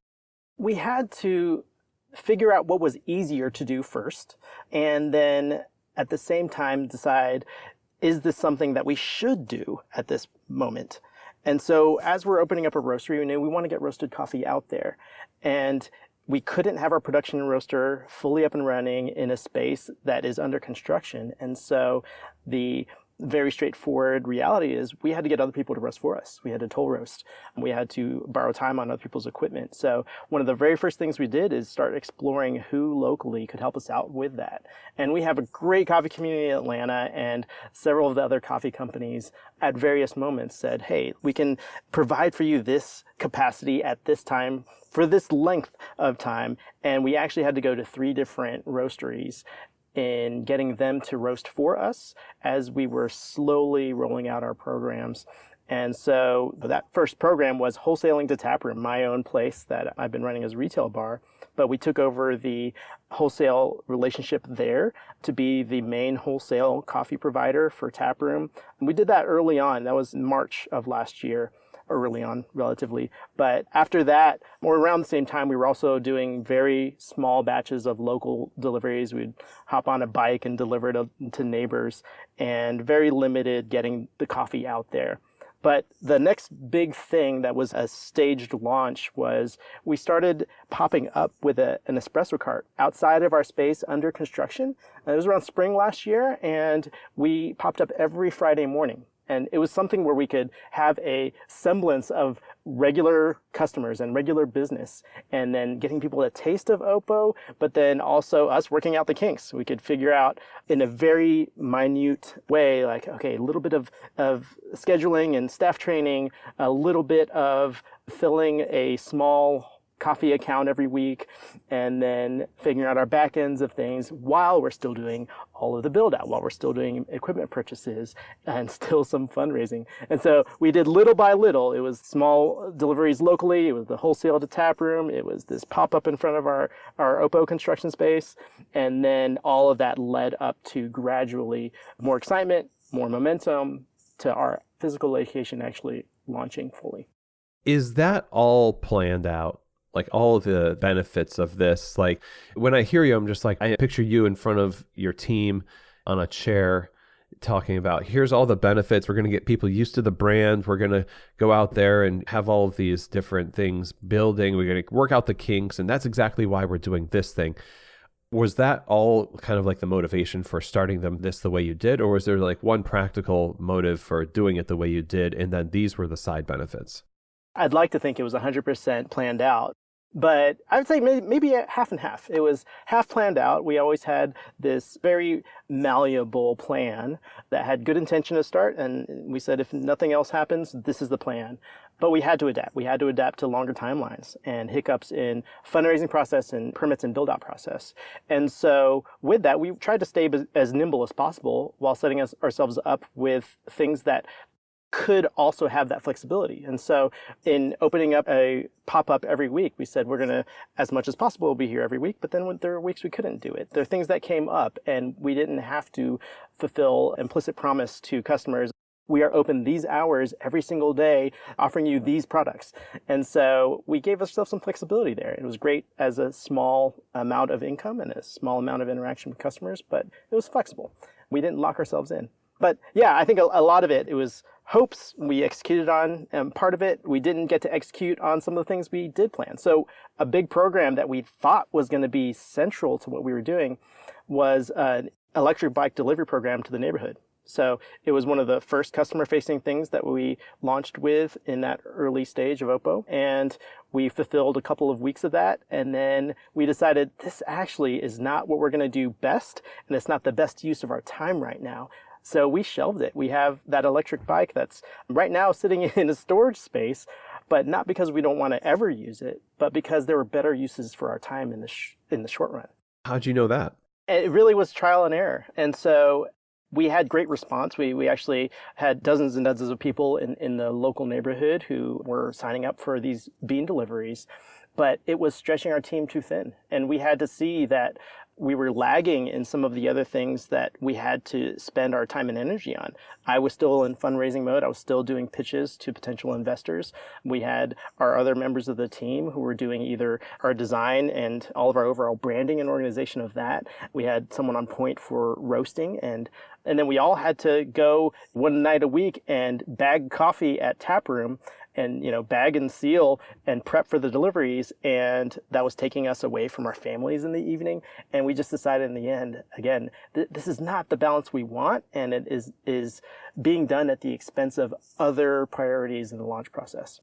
We had to figure out what was easier to do first, and then at the same time decide, is this something that we should do at this moment? And so as we're opening up a roastery, we knew we want to get roasted coffee out there. And we couldn't have our production roaster fully up and running in a space that is under construction. And so the very straightforward reality is we had to get other people to roast for us. We had to toll roast. We had to borrow time on other people's equipment. So one of the very first things we did is start exploring who locally could help us out with that. And we have a great coffee community in Atlanta, and several of the other coffee companies at various moments said, hey, we can provide for you this capacity at this time for this length of time. And we actually had to go to 3 different roasteries in getting them to roast for us as we were slowly rolling out our programs. And so that first program was wholesaling to taproom, my own place that I've been running as a retail bar. But we took over the wholesale relationship there to be the main wholesale coffee provider for taproom. And we did that early on. That was March of last year. Early on, relatively. But after that, or around the same time, we were also doing very small batches of local deliveries. We'd hop on a bike and deliver to neighbors, and very limited getting the coffee out there. But the next big thing that was a staged launch was we started popping up with an espresso cart outside of our space under construction. And it was around spring last year, and we popped up every Friday morning. And it was something where we could have a semblance of regular customers and regular business, and then getting people a taste of Opo, but then also us working out the kinks. We could figure out in a very minute way, like, okay, a little bit of scheduling and staff training, a little bit of filling a small coffee account every week, and then figuring out our back ends of things while we're still doing all of the build out, while we're still doing equipment purchases and still some fundraising. And so we did little by little. It was small deliveries locally. It was the wholesale to tap room. It was this pop up in front of our Opo construction space. And then all of that led up to gradually more excitement, more momentum, to our physical location actually launching fully. Is that all planned out? Like all of the benefits of this? Like when I hear you, I'm just like, I picture you in front of your team on a chair talking about, here's all the benefits. We're going to get people used to the brand. We're going to go out there and have all of these different things building. We're going to work out the kinks. And that's exactly why we're doing this thing. Was that all kind of like the motivation for starting this the way you did? Or was there like one practical motive for doing it the way you did, and then these were the side benefits? I'd like to think it was 100% planned out, but I would say maybe half and half. It was half planned out. We always had this very malleable plan that had good intention to start, and we said if nothing else happens, this is the plan. But we had to adapt. We had to adapt to longer timelines and hiccups in fundraising process and permits and build-out process. And so with that, we tried to stay as nimble as possible while setting ourselves up with things that could also have that flexibility. And so in opening up a pop-up every week, we said we're going to, as much as possible, be here every week. But then there were weeks we couldn't do it. There are things that came up, and we didn't have to fulfill implicit promise to customers. We are open these hours every single day, offering you these products. And so we gave ourselves some flexibility there. It was great as a small amount of income and a small amount of interaction with customers, but it was flexible. We didn't lock ourselves in. But yeah, I think a lot of it was hopes we executed on, and part of it we didn't get to execute on some of the things we did plan. So a big program that we thought was going to be central to what we were doing was an electric bike delivery program to the neighborhood. So it was one of the first customer-facing things that we launched with in that early stage of Opo. And we fulfilled a couple of weeks of that. And then we decided this actually is not what we're going to do best, and it's not the best use of our time right now. So we shelved it. We have that electric bike that's right now sitting in a storage space, but not because we don't want to ever use it, but because there were better uses for our time in the short run. How'd you know that? It really was trial and error. And so we had great response. We actually had dozens and dozens of people in the local neighborhood who were signing up for these bean deliveries, but it was stretching our team too thin. And we had to see that we were lagging in some of the other things that we had to spend our time and energy on. I was still in fundraising mode. I was still doing pitches to potential investors. We had our other members of the team who were doing either our design and all of our overall branding and organization of that. We had someone on point for roasting, and then we all had to go one night a week and bag coffee at Taproom and, bag and seal and prep for the deliveries. And that was taking us away from our families in the evening. And we just decided in the end, again, this is not the balance we want. And it is being done at the expense of other priorities in the launch process.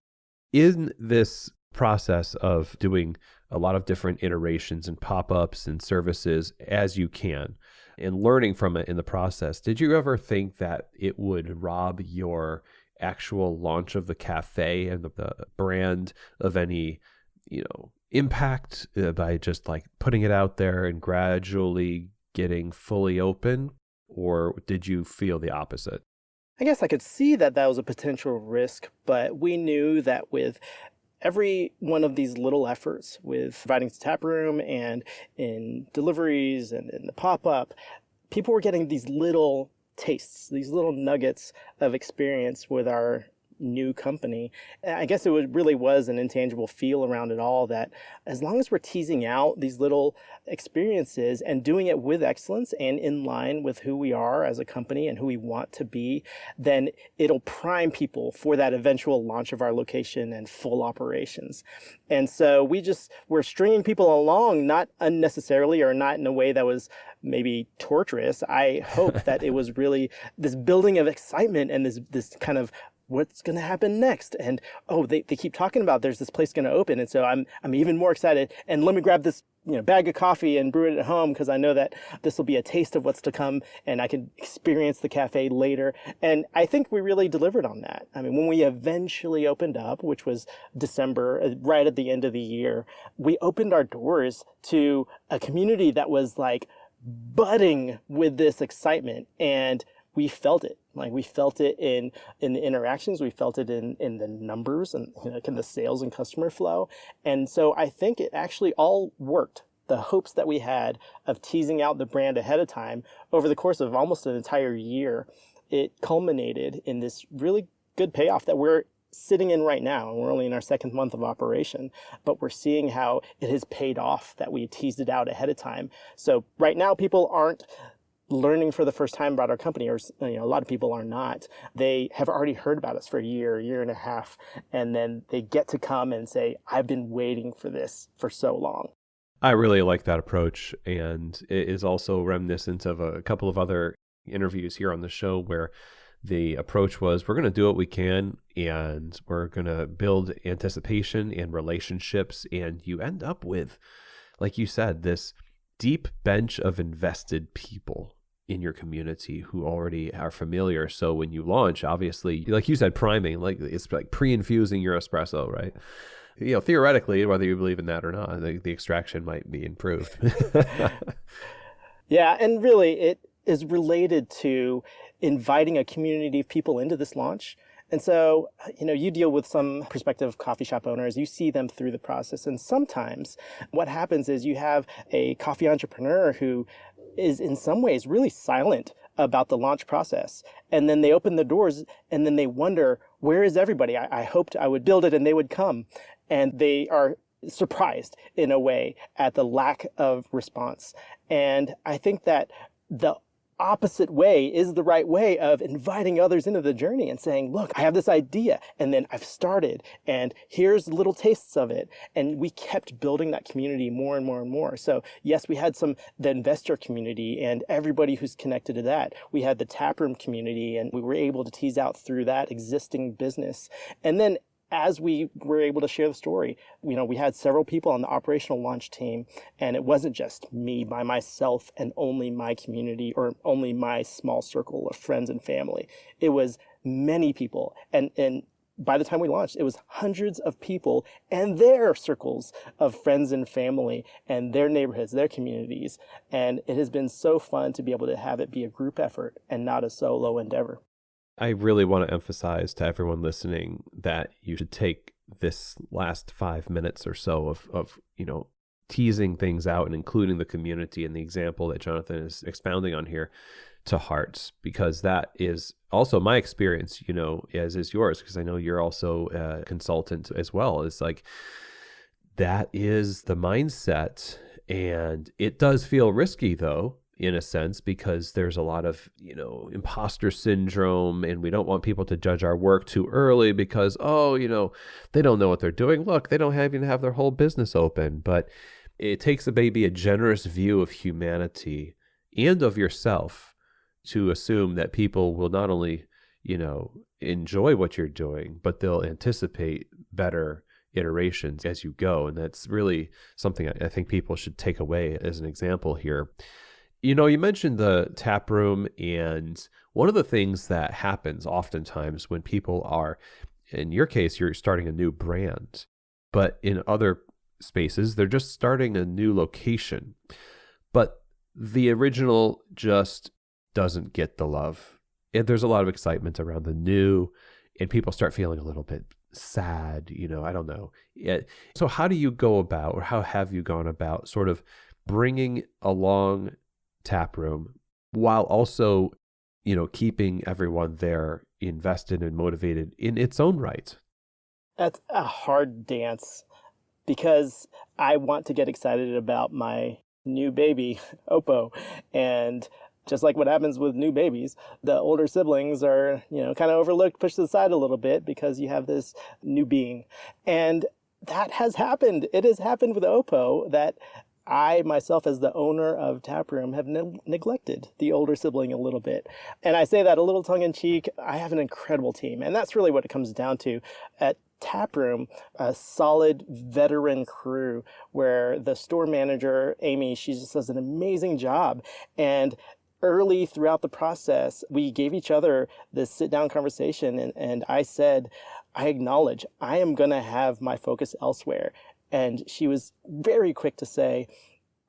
In this process of doing a lot of different iterations and pop-ups and services as you can and learning from it in the process, did you ever think that it would rob your actual launch of the cafe and the brand of any, impact by just like putting it out there and gradually getting fully open? Or did you feel the opposite? I guess I could see that was a potential risk, but we knew that with every one of these little efforts, with providing the tap room and in deliveries and in the pop-up, people were getting these little tastes, these little nuggets of experience with our new company. I guess really was an intangible feel around it all, that as long as we're teasing out these little experiences and doing it with excellence and in line with who we are as a company and who we want to be, then it'll prime people for that eventual launch of our location and full operations. And so we're stringing people along, not unnecessarily or not in a way that was maybe torturous. I hope that it was really this building of excitement and this kind of what's going to happen next. And, they keep talking about there's this place going to open. And so I'm even more excited. And let me grab this, bag of coffee and brew it at home, because I know that this will be a taste of what's to come and I can experience the cafe later. And I think we really delivered on that. I mean, when we eventually opened up, which was December, right at the end of the year, we opened our doors to a community that was like budding with this excitement. And we felt it. Like, we felt it in the interactions, we felt it in the numbers and in the sales and customer flow. And so I think it actually all worked. The hopes that we had of teasing out the brand ahead of time over the course of almost an entire year, it culminated in this really good payoff that we're sitting in right now. And we're only in our second month of operation, but we're seeing how it has paid off, that we teased it out ahead of time. So right now, people aren't learning for the first time about our company, or a lot of people are not. They have already heard about us for a year and a half, and then they get to come and say, I've been waiting for this for so long. I really like that approach, and it is also reminiscent of a couple of other interviews here on the show where the approach was, we're going to do what we can, and we're going to build anticipation and relationships, and you end up with, like you said, this deep bench of invested people in your community who already are familiar. So when you launch, obviously, like you said, priming, like it's like pre-infusing your espresso, right? Theoretically, whether you believe in that or not, the extraction might be improved. Yeah, and really it is related to inviting a community of people into this launch. And so, you deal with some prospective coffee shop owners, you see them through the process. And sometimes what happens is you have a coffee entrepreneur who is in some ways really silent about the launch process. And then they open the doors and then they wonder, where is everybody? I hoped I would build it and they would come. And they are surprised in a way at the lack of response. And I think that the opposite way is the right way of inviting others into the journey and saying, look, I have this idea and then I've started and here's little tastes of it. And we kept building that community more and more and more. So yes, we had the investor community and everybody who's connected to that. We had the taproom community and we were able to tease out through that existing business. And then as we were able to share the story, we had several people on the operational launch team, and it wasn't just me by myself and only my community or only my small circle of friends and family. It was many people. And by the time we launched, it was hundreds of people and their circles of friends and family and their neighborhoods, their communities. And it has been so fun to be able to have it be a group effort and not a solo endeavor. I really want to emphasize to everyone listening that you should take this last 5 minutes or so of teasing things out and including the community and the example that Jonathan is expounding on here to heart, because that is also my experience, as is yours, because I know you're also a consultant as well. It's like, that is the mindset. And it does feel risky though, in a sense, because there's a lot of, imposter syndrome, and we don't want people to judge our work too early because, they don't know what they're doing. Look, they don't even have their whole business open. But it takes maybe a generous view of humanity and of yourself to assume that people will not only, enjoy what you're doing, but they'll anticipate better iterations as you go. And that's really something I think people should take away as an example here. You mentioned the tap room, and one of the things that happens oftentimes when people are, in your case, you're starting a new brand, but in other spaces, they're just starting a new location. But the original just doesn't get the love. And there's a lot of excitement around the new, and people start feeling a little bit sad, I don't know. So how do you go about, or how have you gone about sort of bringing along taproom while also, keeping everyone there invested and motivated in its own right? That's a hard dance because I want to get excited about my new baby, Opo. And just like what happens with new babies, the older siblings are, kind of overlooked, pushed to the side a little bit because you have this new being. And that has happened. It has happened with Opo that I myself, as the owner of Taproom, have neglected the older sibling a little bit. And I say that a little tongue-in-cheek. I have an incredible team, and that's really what it comes down to. At Taproom, a solid veteran crew where the store manager, Amy, she just does an amazing job. And early throughout the process, we gave each other this sit-down conversation, and I said, I acknowledge I am going to have my focus elsewhere. And she was very quick to say,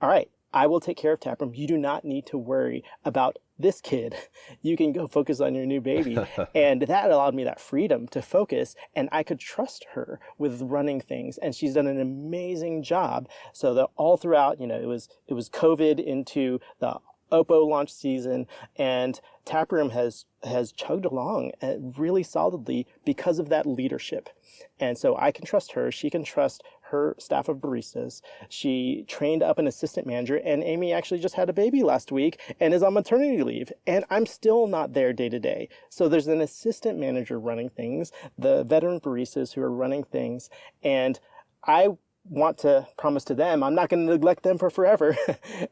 all right, I will take care of Taproom. You do not need to worry about this kid. You can go focus on your new baby. And that allowed me that freedom to focus, and I could trust her with running things. And she's done an amazing job. So that all throughout, it was COVID into the Opo launch season, and Taproom has chugged along really solidly because of that leadership. And so I can trust her. She can trust her staff of baristas. She trained up an assistant manager, and Amy actually just had a baby last week and is on maternity leave. And I'm still not there day to day. So there's an assistant manager running things, the veteran baristas who are running things. And I want to promise to them I'm not going to neglect them for forever.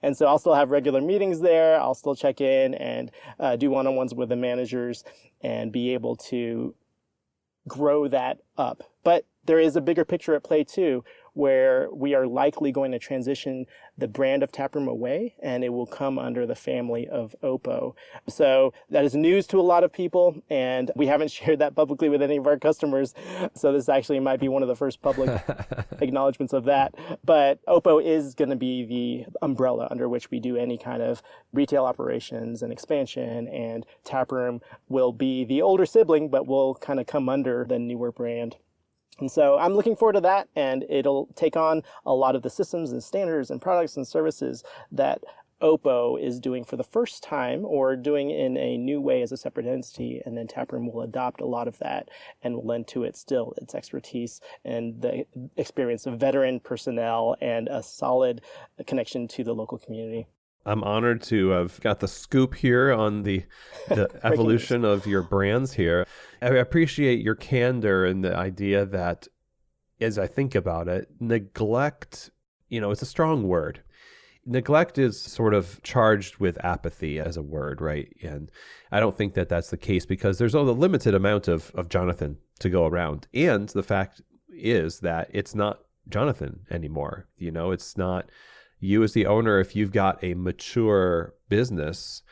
And so I'll still have regular meetings there. I'll still check in and do one-on-ones with the managers and be able to grow that up. But there is a bigger picture at play too, where we are likely going to transition the brand of Taproom away, and it will come under the family of Opo. So that is news to a lot of people, and we haven't shared that publicly with any of our customers. So this actually might be one of the first public acknowledgments of that. But Opo is going to be the umbrella under which we do any kind of retail operations and expansion, and Taproom will be the older sibling, but will kind of come under the newer brand. And so I'm looking forward to that, and it'll take on a lot of the systems and standards and products and services that Opo is doing for the first time, or doing in a new way as a separate entity, and then Taproom will adopt a lot of that and will lend to it still its expertise and the experience of veteran personnel and a solid connection to the local community. I'm honored to have got the scoop here on the evolution of your brands here. I appreciate your candor and the idea that, as I think about it, neglect, it's a strong word. Neglect is sort of charged with apathy as a word, right? And I don't think that that's the case, because there's only a limited amount of Jonathan to go around. And the fact is that it's not Jonathan anymore. It's not you as the owner. If you've got a mature business,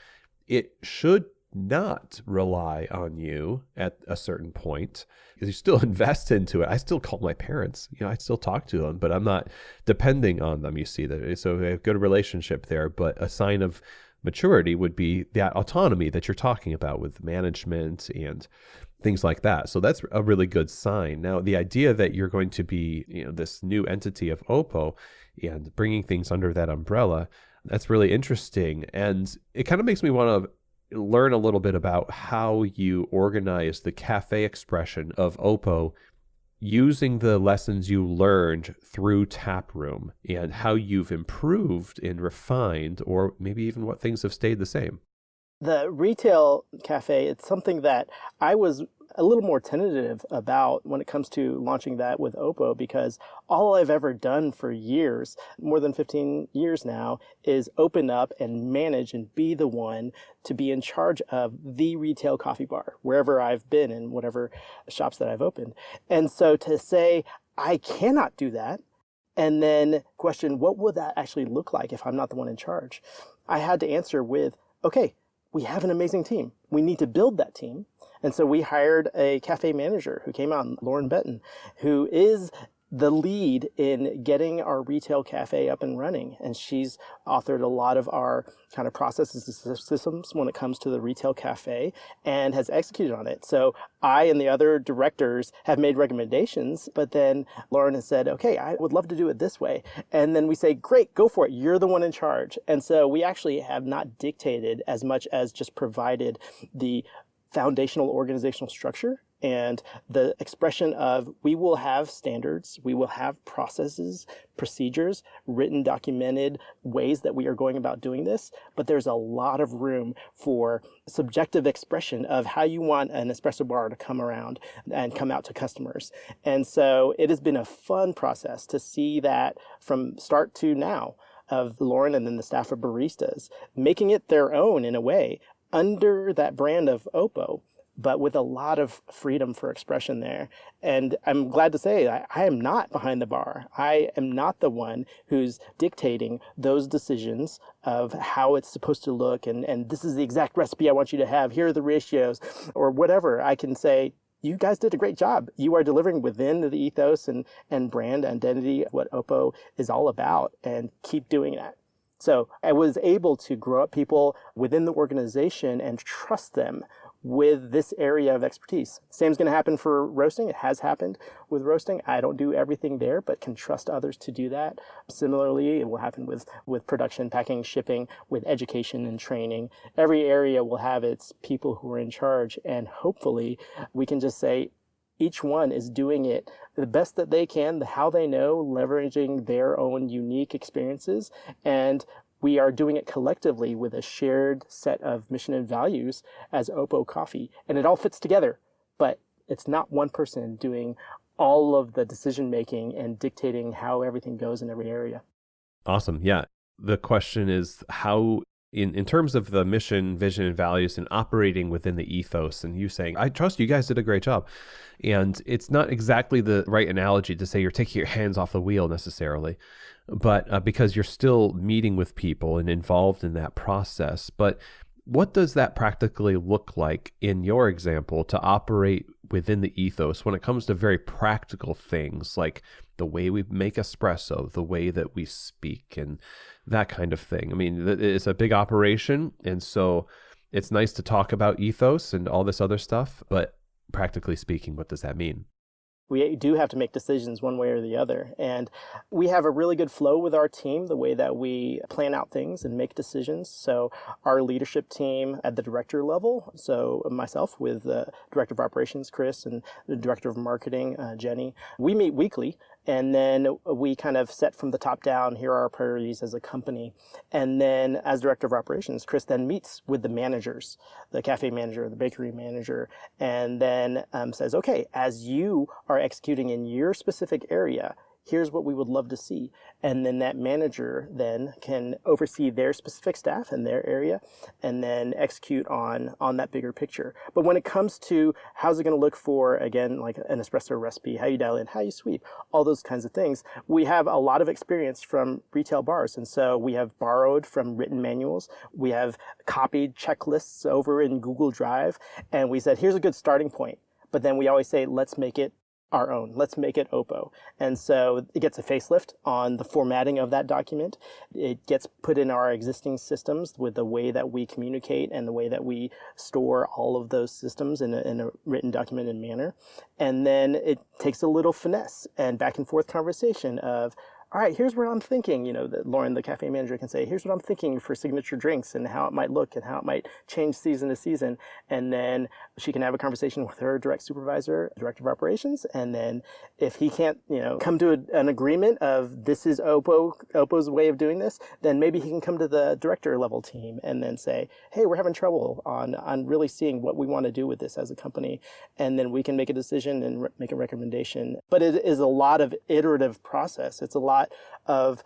it should not rely on you at a certain point, because you still invest into it. I still call my parents, I still talk to them, but I'm not depending on them. You see that. So we have a good relationship there, but a sign of maturity would be that autonomy that you're talking about with management and things like that. So that's a really good sign. Now, the idea that you're going to be, this new entity of Opo and bringing things under that umbrella, that's really interesting. And it kind of makes me want to learn a little bit about how you organize the cafe expression of Opo using the lessons you learned through Taproom and how you've improved and refined, or maybe even what things have stayed the same. The retail cafe, it's something that I was a little more tentative about when it comes to launching that with Opo, because all I've ever done for years, more than 15 years now, is open up and manage and be the one to be in charge of the retail coffee bar, wherever I've been in whatever shops that I've opened. And so to say, I cannot do that, and then question, what would that actually look like if I'm not the one in charge? I had to answer with, okay, we have an amazing team. We need to build that team. And so we hired a cafe manager who came on, Lauren Benton, who is the lead in getting our retail cafe up and running. And she's authored a lot of our kind of processes and systems when it comes to the retail cafe and has executed on it. So I and the other directors have made recommendations, but then Lauren has said, okay, I would love to do it this way. And then we say, great, go for it. You're the one in charge. And so we actually have not dictated as much as just provided the foundational organizational structure and the expression of, we will have standards, we will have processes, procedures, written, documented ways that we are going about doing this, but there's a lot of room for subjective expression of how you want an espresso bar to come around and come out to customers. And so it has been a fun process to see that from start to now, of Lauren and then the staff of baristas, making it their own in a way, under that brand of Opo, but with a lot of freedom for expression there. And I'm glad to say I am not behind the bar. I am not the one who's dictating those decisions of how it's supposed to look, and this is the exact recipe I want you to have, here are the ratios, or whatever. I can say, you guys did a great job. You are delivering within the ethos and brand identity of what Opo is all about, and keep doing that. So I was able to grow up people within the organization and trust them with this area of expertise. Same's going to happen for roasting. It has happened with roasting. I don't do everything there, but can trust others to do that. Similarly, it will happen with production, packing, shipping, with education and training. Every area will have its people who are in charge, and hopefully we can just say, each one is doing it the best that they can, how they know, leveraging their own unique experiences. And we are doing it collectively with a shared set of mission and values as Opo Coffee. And it all fits together, but it's not one person doing all of the decision making and dictating how everything goes in every area. Awesome. Yeah. The question is how, in terms of the mission, vision, and values and operating within the ethos, and you saying, I trust you guys did a great job. And it's not exactly the right analogy to say you're taking your hands off the wheel necessarily, but because you're still meeting with people and involved in that process. But what does that practically look like in your example to operate within the ethos when it comes to very practical things like the way we make espresso, the way that we speak, and that kind of thing? I mean, it's a big operation, and so it's nice to talk about ethos and all this other stuff, but practically speaking, what does that mean? We do have to make decisions one way or the other. And we have a really good flow with our team, the way that we plan out things and make decisions. So our leadership team at the director level, so myself with the director of operations, Chris, and the director of marketing, Jenny, we meet weekly. And then we kind of set from the top down, here are our priorities as a company. And then as director of operations, Chris then meets with the managers, the cafe manager, the bakery manager, and then says, okay, as you are executing in your specific area, here's what we would love to see. And then that manager then can oversee their specific staff in their area and then execute on that bigger picture. But when it comes to how's it going to look for, again, like an espresso recipe, how you dial in, how you sweep, all those kinds of things, we have a lot of experience from retail bars. And so we have borrowed from written manuals. We have copied checklists over in Google Drive. And we said, here's a good starting point. But then we always say, let's make it our own. Let's make it Opo. And so it gets a facelift on the formatting of that document. It gets put in our existing systems with the way that we communicate and the way that we store all of those systems in a written documented manner. And then it takes a little finesse and back and forth conversation of, all right, here's what I'm thinking. That Lauren, the cafe manager, can say, here's what I'm thinking for signature drinks and how it might look and how it might change season to season. And then she can have a conversation with her direct supervisor, director of operations. And then if he can't, come to an agreement of this is Opo's way of doing this, then maybe he can come to the director level team and then say, hey, we're having trouble on really seeing what we want to do with this as a company. And then we can make a decision and make a recommendation. But it is a lot of iterative process. It's a lot of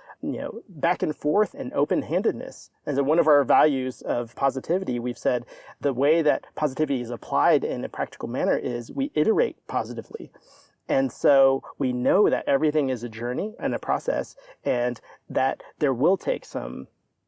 back and forth and open-handedness. And so one of our values of positivity, we've said the way that positivity is applied in a practical manner is we iterate positively. And so we know that everything is a journey and a process, and that there will take some,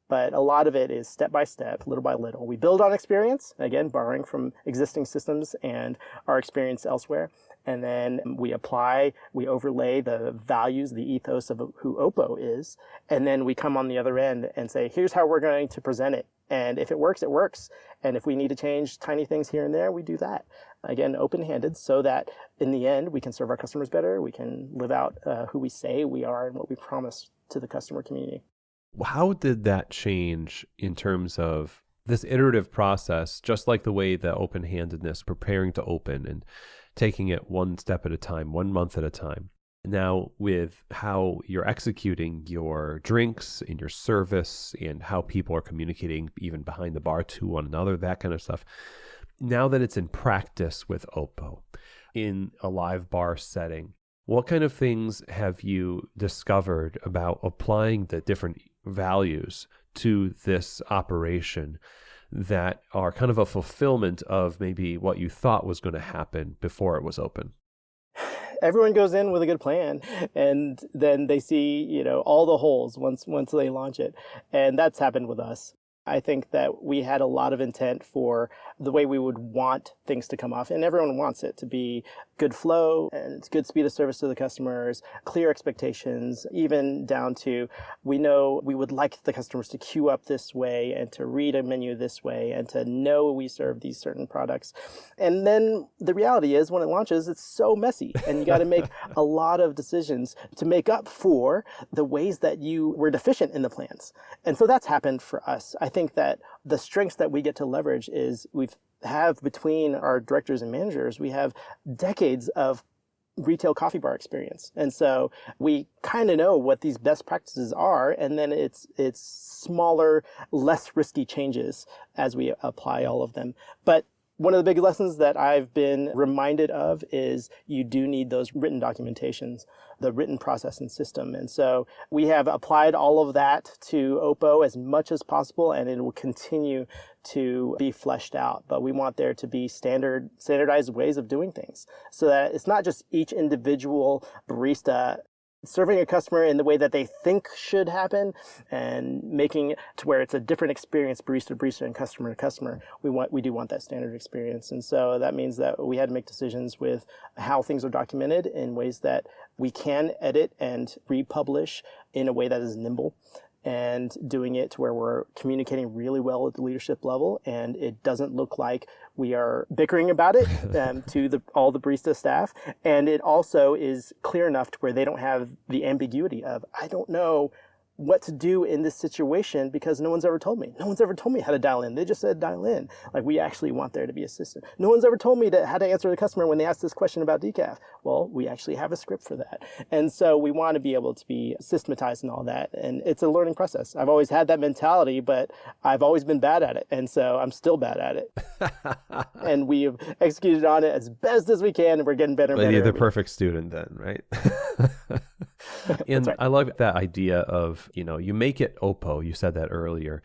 but a lot of it is step by step, little by little. We build on experience, again, borrowing from existing systems and our experience elsewhere. And then we apply, we overlay the values, the ethos of who Opo is. And then we come on the other end and say, here's how we're going to present it. And if it works, it works. And if we need to change tiny things here and there, we do that. Again, open-handed, so that in the end, we can serve our customers better. We can live out who we say we are and what we promise to the customer community. How did that change in terms of this iterative process, just like the way the open-handedness, preparing to open and taking it one step at a time, 1 month at a time? Now, with how you're executing your drinks and your service and how people are communicating even behind the bar to one another, that kind of stuff, now that it's in practice with Opo in a live bar setting, what kind of things have you discovered about applying the different values to this operation that are kind of a fulfillment of maybe what you thought was going to happen before it was open? Everyone goes in with a good plan, and then they see, all the holes once they launch it. And that's happened with us. I think that we had a lot of intent for the way we would want things to come off, and everyone wants it to be good flow and it's good speed of service to the customers, clear expectations, even down to we know we would like the customers to queue up this way and to read a menu this way and to know we serve these certain products. And then the reality is when it launches, it's so messy and you got to make a lot of decisions to make up for the ways that you were deficient in the plans. And so that's happened for us. I think that the strengths that we get to leverage is we have between our directors and managers, we have decades of retail coffee bar experience. And so we kind of know what these best practices are. And then it's smaller, less risky changes as we apply all of them. But one of the big lessons that I've been reminded of is you do need those written documentations, the written process and system. And so we have applied all of that to Opo as much as possible, and it will continue to be fleshed out. But we want there to be standardized ways of doing things so that it's not just each individual barista serving a customer in the way that they think should happen and making it to where it's a different experience, barista to barista and customer to customer. We do want that standard experience. And so that means that we had to make decisions with how things are documented in ways that we can edit and republish in a way that is nimble, and doing it to where we're communicating really well at the leadership level, and it doesn't look like we are bickering about it to all the barista staff. And it also is clear enough to where they don't have the ambiguity of, I don't know what to do in this situation because no one's ever told me. No one's ever told me how to dial in. They just said dial in. Like, we actually want there to be a system. No one's ever told me how to answer the customer when they ask this question about decaf. Well, we actually have a script for that. And so we want to be able to be systematized in all that. And it's a learning process. I've always had that mentality, but I've always been bad at it. And so I'm still bad at it. And we've executed on it as best as we can, and we're getting better and better. You're the perfect student then, right? And right. I love that idea of, you make it Opo. You said that earlier.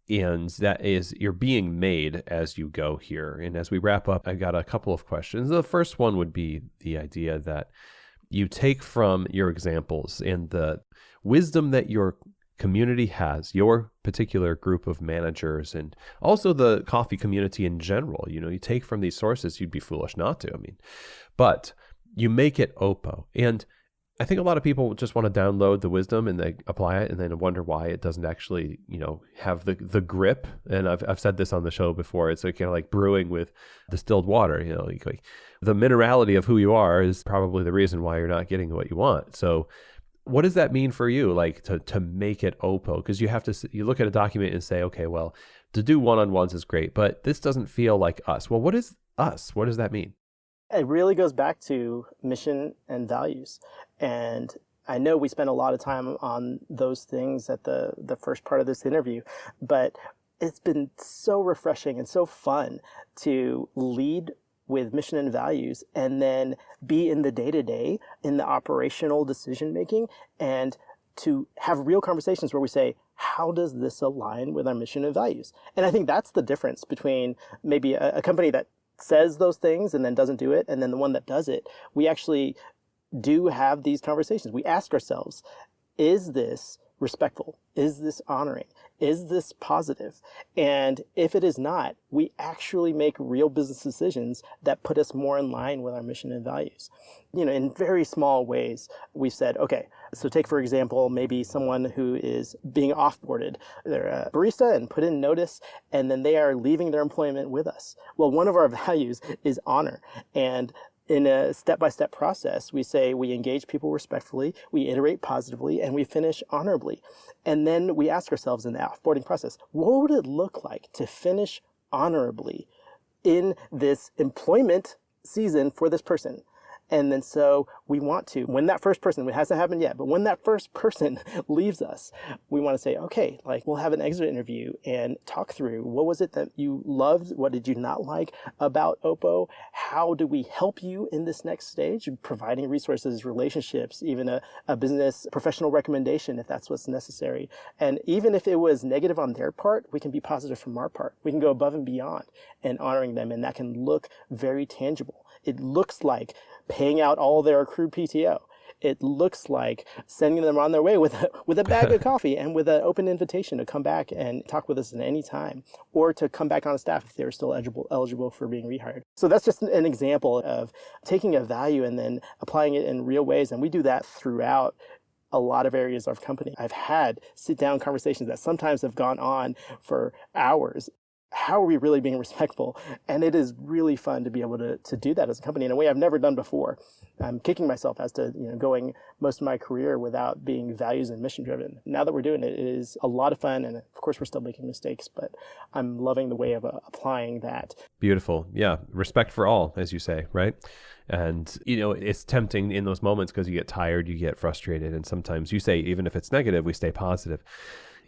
And that is, you're being made as you go here. And as we wrap up, I got a couple of questions. The first one would be the idea that you take from your examples and the wisdom that your community has, your particular group of managers, and also the coffee community in general. You take from these sources, you'd be foolish not to. But you make it Opo. And I think a lot of people just want to download the wisdom and they apply it and then wonder why it doesn't actually, have the grip. And I've said this on the show before. It's kind of like brewing with distilled water. Like the minerality of who you are is probably the reason why you're not getting what you want. So What does that mean for you, like to make it Opo? Because you look at a document and say, okay, well, to do one-on-ones is great, but this doesn't feel like us. Well, what is us? What does that mean? It really goes back to mission and values. And I know we spent a lot of time on those things at the first part of this interview, but it's been so refreshing and so fun to lead with mission and values and then be in the day-to-day, in the operational decision making, and to have real conversations where we say, how does this align with our mission and values? And I think that's the difference between maybe a company that says those things and then doesn't do it, and then the one that does it. We actually do have these conversations. We ask ourselves, is this respectful? Is this honoring? Is this positive? And if it is not, we actually make real business decisions that put us more in line with our mission and values. In very small ways, we've said, okay, so take, for example, maybe someone who is being offboarded. They're a barista and put in notice, and then they are leaving their employment with us. Well, one of our values is honor. And in a step-by-step process, we say we engage people respectfully, we iterate positively, and we finish honorably. And then we ask ourselves in the offboarding process, what would it look like to finish honorably in this employment season for this person? And then so we want to, when that first person, it hasn't happened yet, but when that first person leaves us, we want to say, okay, like we'll have an exit interview and talk through what was it that you loved? What did you not like about Opo? How do we help you in this next stage? Providing resources, relationships, even a business professional recommendation if that's what's necessary. And even if it was negative on their part, we can be positive from our part. We can go above and beyond and honoring them, and that can look very tangible. It looks like paying out all their accrued PTO. It looks like sending them on their way with a bag of coffee and with an open invitation to come back and talk with us at any time, or to come back on staff if they're still eligible for being rehired. So that's just an example of taking a value and then applying it in real ways. And we do that throughout a lot of areas of company. I've had sit-down conversations that sometimes have gone on for hours. How are we really being respectful? And it is really fun to be able to do that as a company in a way I've never done before. I'm kicking myself as to going most of my career without being values and mission driven. Now that we're doing it, it is a lot of fun, and of course we're still making mistakes, but I'm loving the way of applying that. Beautiful. Yeah. Respect for all, as you say, right? And, it's tempting in those moments because you get tired, you get frustrated. And sometimes you say, even if it's negative, we stay positive.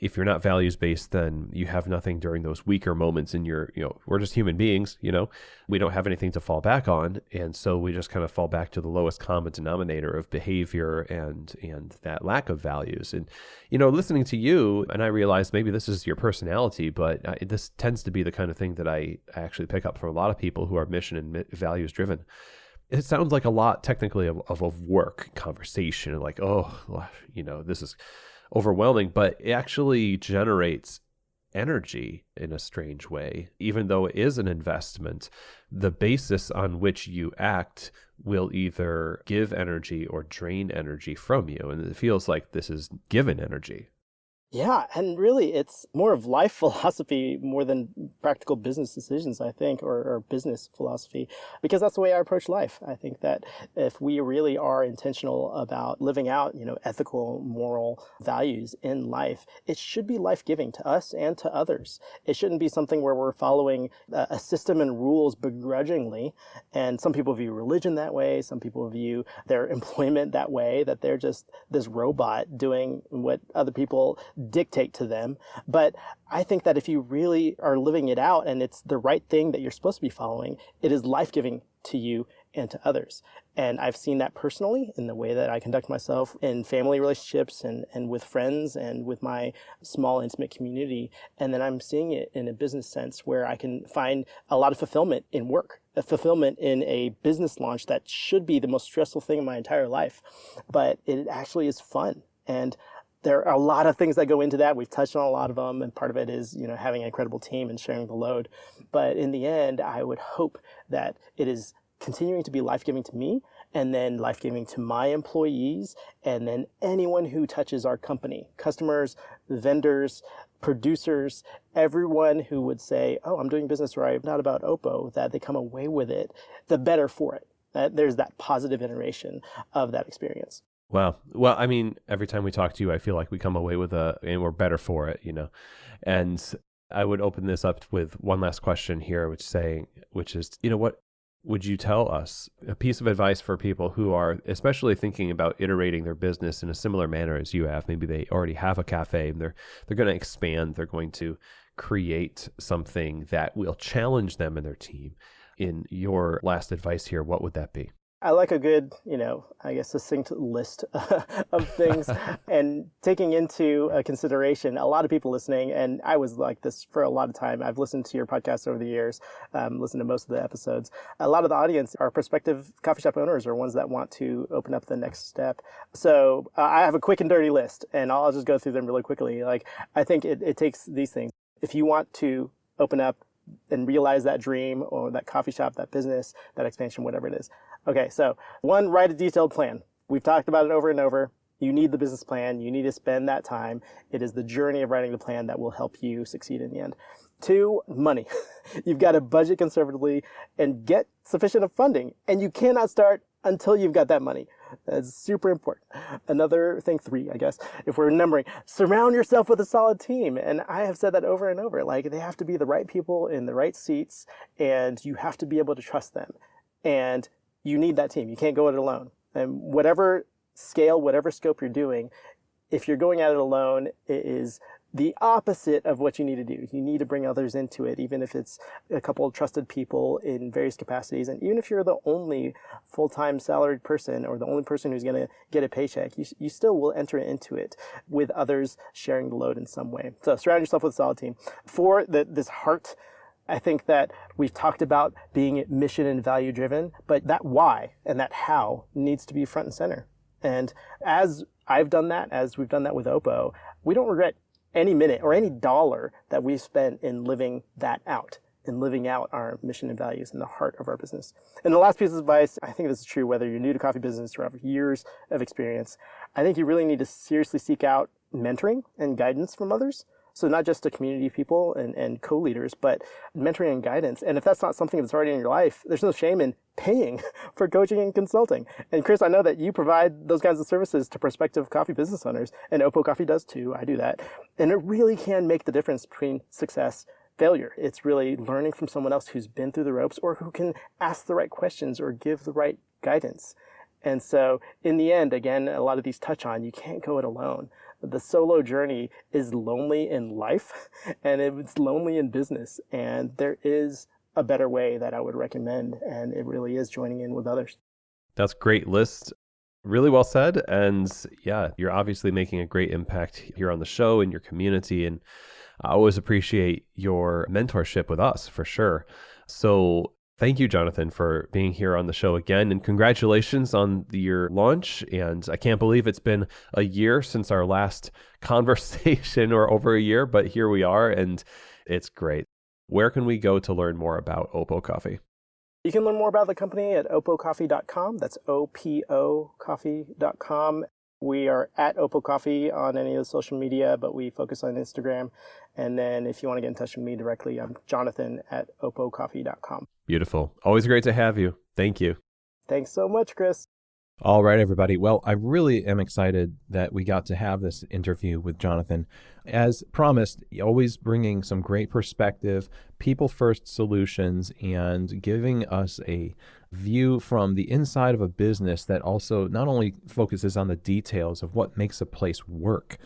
If you're not values-based, then you have nothing during those weaker moments in we're just human beings, we don't have anything to fall back on. And so we just kind of fall back to the lowest common denominator of behavior and that lack of values. And, listening to you, and I realize maybe this is your personality, but this tends to be the kind of thing that I actually pick up from a lot of people who are mission and values driven. It sounds like a lot technically of a work conversation, like, this is overwhelming, but it actually generates energy in a strange way. Even though it is an investment, the basis on which you act will either give energy or drain energy from you. And it feels like this is given energy. Yeah, and really it's more of life philosophy more than practical business decisions, I think, or business philosophy, because that's the way I approach life. I think that if we really are intentional about living out, ethical, moral values in life, it should be life-giving to us and to others. It shouldn't be something where we're following a system and rules begrudgingly. And some people view religion that way. Some people view their employment that way, that they're just this robot doing what other people dictate to them. But I think that if you really are living it out and it's the right thing that you're supposed to be following, it is life-giving to you and to others. And I've seen that personally in the way that I conduct myself in family relationships and with friends and with my small intimate community. And then I'm seeing it in a business sense where I can find a lot of fulfillment in work, a fulfillment in a business launch that should be the most stressful thing in my entire life. But it actually is fun. And there are a lot of things that go into that. We've touched on a lot of them, and part of it is, having an incredible team and sharing the load. But in the end, I would hope that it is continuing to be life-giving to me, and then life-giving to my employees, and then anyone who touches our company, customers, vendors, producers, everyone who would say, oh, I'm doing business right, not about Opo, that they come away with it, the better for it. There's that positive iteration of that experience. Wow. Well, I mean, every time we talk to you, I feel like we come away with and we're better for it, And I would open this up with one last question here, which is, what would you tell us a piece of advice for people who are especially thinking about iterating their business in a similar manner as you have? Maybe they already have a cafe and they're going to expand. They're going to create something that will challenge them and their team. In your last advice here, what would that be? I like a good, I guess, succinct list of things and taking into consideration a lot of people listening. And I was like this for a lot of time. I've listened to your podcast over the years, listened to most of the episodes. A lot of the audience are prospective coffee shop owners or ones that want to open up the next step. So I have a quick and dirty list, and I'll just go through them really quickly. Like, I think it takes these things. If you want to open up and realize that dream or that coffee shop, that business, that expansion, whatever it is. Okay, so 1, write a detailed plan. We've talked about it over and over. You need the business plan. You need to spend that time. It is the journey of writing the plan that will help you succeed in the end. 2, money. You've got to budget conservatively and get sufficient of funding. And you cannot start until you've got that money. That's super important. Another thing, 3, I guess, if we're numbering, surround yourself with a solid team. And I have said that over and over. Like, they have to be the right people in the right seats, and you have to be able to trust them. And you need that team. You can't go it alone. And whatever scale, whatever scope you're doing, if you're going at it alone, it is the opposite of what you need to do. You need to bring others into it, even if it's a couple of trusted people in various capacities. And even if you're the only full-time salaried person or the only person who's going to get a paycheck, you still will enter into it with others sharing the load in some way. So surround yourself with a solid team. 4, this heart. I think that we've talked about being mission and value driven, but that why and that how needs to be front and center. And as I've done that, as we've done that with Opo, we don't regret any minute or any dollar that we've spent in living that out, in living out our mission and values in the heart of our business. And the last piece of advice, I think this is true whether you're new to coffee business or have years of experience, I think you really need to seriously seek out mentoring and guidance from others. So not just a community of people and co-leaders, but mentoring and guidance. And if that's not something that's already in your life, there's no shame in paying for coaching and consulting. And Chris, I know that you provide those kinds of services to prospective coffee business owners, and Opo Coffee does too. I do that. And it really can make the difference between success, failure. It's really learning from someone else who's been through the ropes or who can ask the right questions or give the right guidance. And so in the end, again, a lot of these touch on, you can't go it alone. The solo journey is lonely in life and it's lonely in business. And there is a better way that I would recommend. And it really is joining in with others. That's a great list. Really well said. And yeah, you're obviously making a great impact here on the show and your community. And I always appreciate your mentorship with us for sure. So thank you, Jonathan, for being here on the show again, and congratulations on your launch. And I can't believe it's been a year since our last conversation, or over a year, but here we are, and it's great. Where can we go to learn more about Opo Coffee? You can learn more about the company at opocoffee.com. That's opocoffee.com. We are at Opo Coffee on any of the social media, but we focus on Instagram. And then if you want to get in touch with me directly, I'm Jonathan at opocoffee.com. Beautiful. Always great to have you. Thank you. Thanks so much, Chris. All right, everybody. Well, I really am excited that we got to have this interview with Jonathan. As promised, always bringing some great perspective, people-first solutions, and giving us a view from the inside of a business that also not only focuses on the details of what makes a place work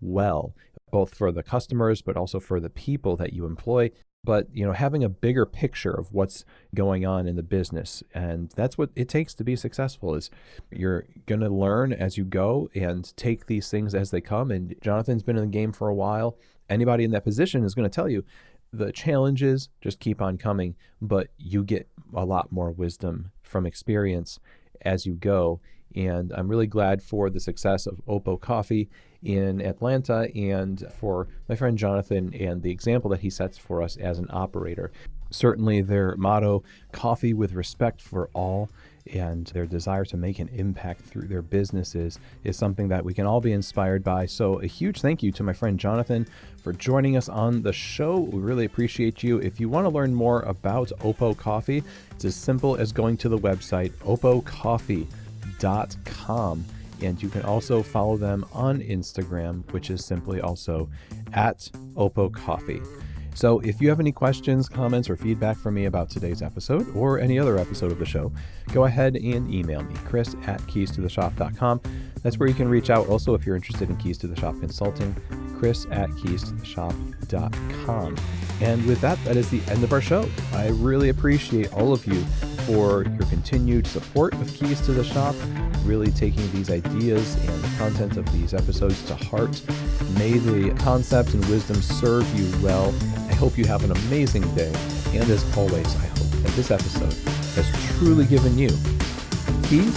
well, both for the customers, but also for the people that you employ, but having a bigger picture of what's going on in the business. And that's what it takes to be successful, is you're going to learn as you go and take these things as they come. And Jonathan's been in the game for a while. Anybody in that position is going to tell you the challenges just keep on coming, but you get a lot more wisdom from experience as you go. And I'm really glad for the success of Opo Coffee in Atlanta and for my friend Jonathan and the example that he sets for us as an operator. Certainly their motto, coffee with respect for all, and their desire to make an impact through their businesses is something that we can all be inspired by. So a huge thank you to my friend Jonathan for joining us on the show. We really appreciate you. If you want to learn more about Opo Coffee, it's as simple as going to the website opocoffee.com. And you can also follow them on Instagram, which is simply also at Opo Coffee. So if you have any questions, comments, or feedback for me about today's episode or any other episode of the show, go ahead and email me, chris@keystotheshop.com. That's where you can reach out also if you're interested in Keys to the Shop consulting, chris@keystotheshop.com. And with that, that is the end of our show. I really appreciate all of you for your continued support of Keys to the Shop, really taking these ideas and the content of these episodes to heart. May the concepts and wisdom serve you well. I hope you have an amazing day. And as always, I hope that this episode has truly given you keys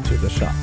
to the shop.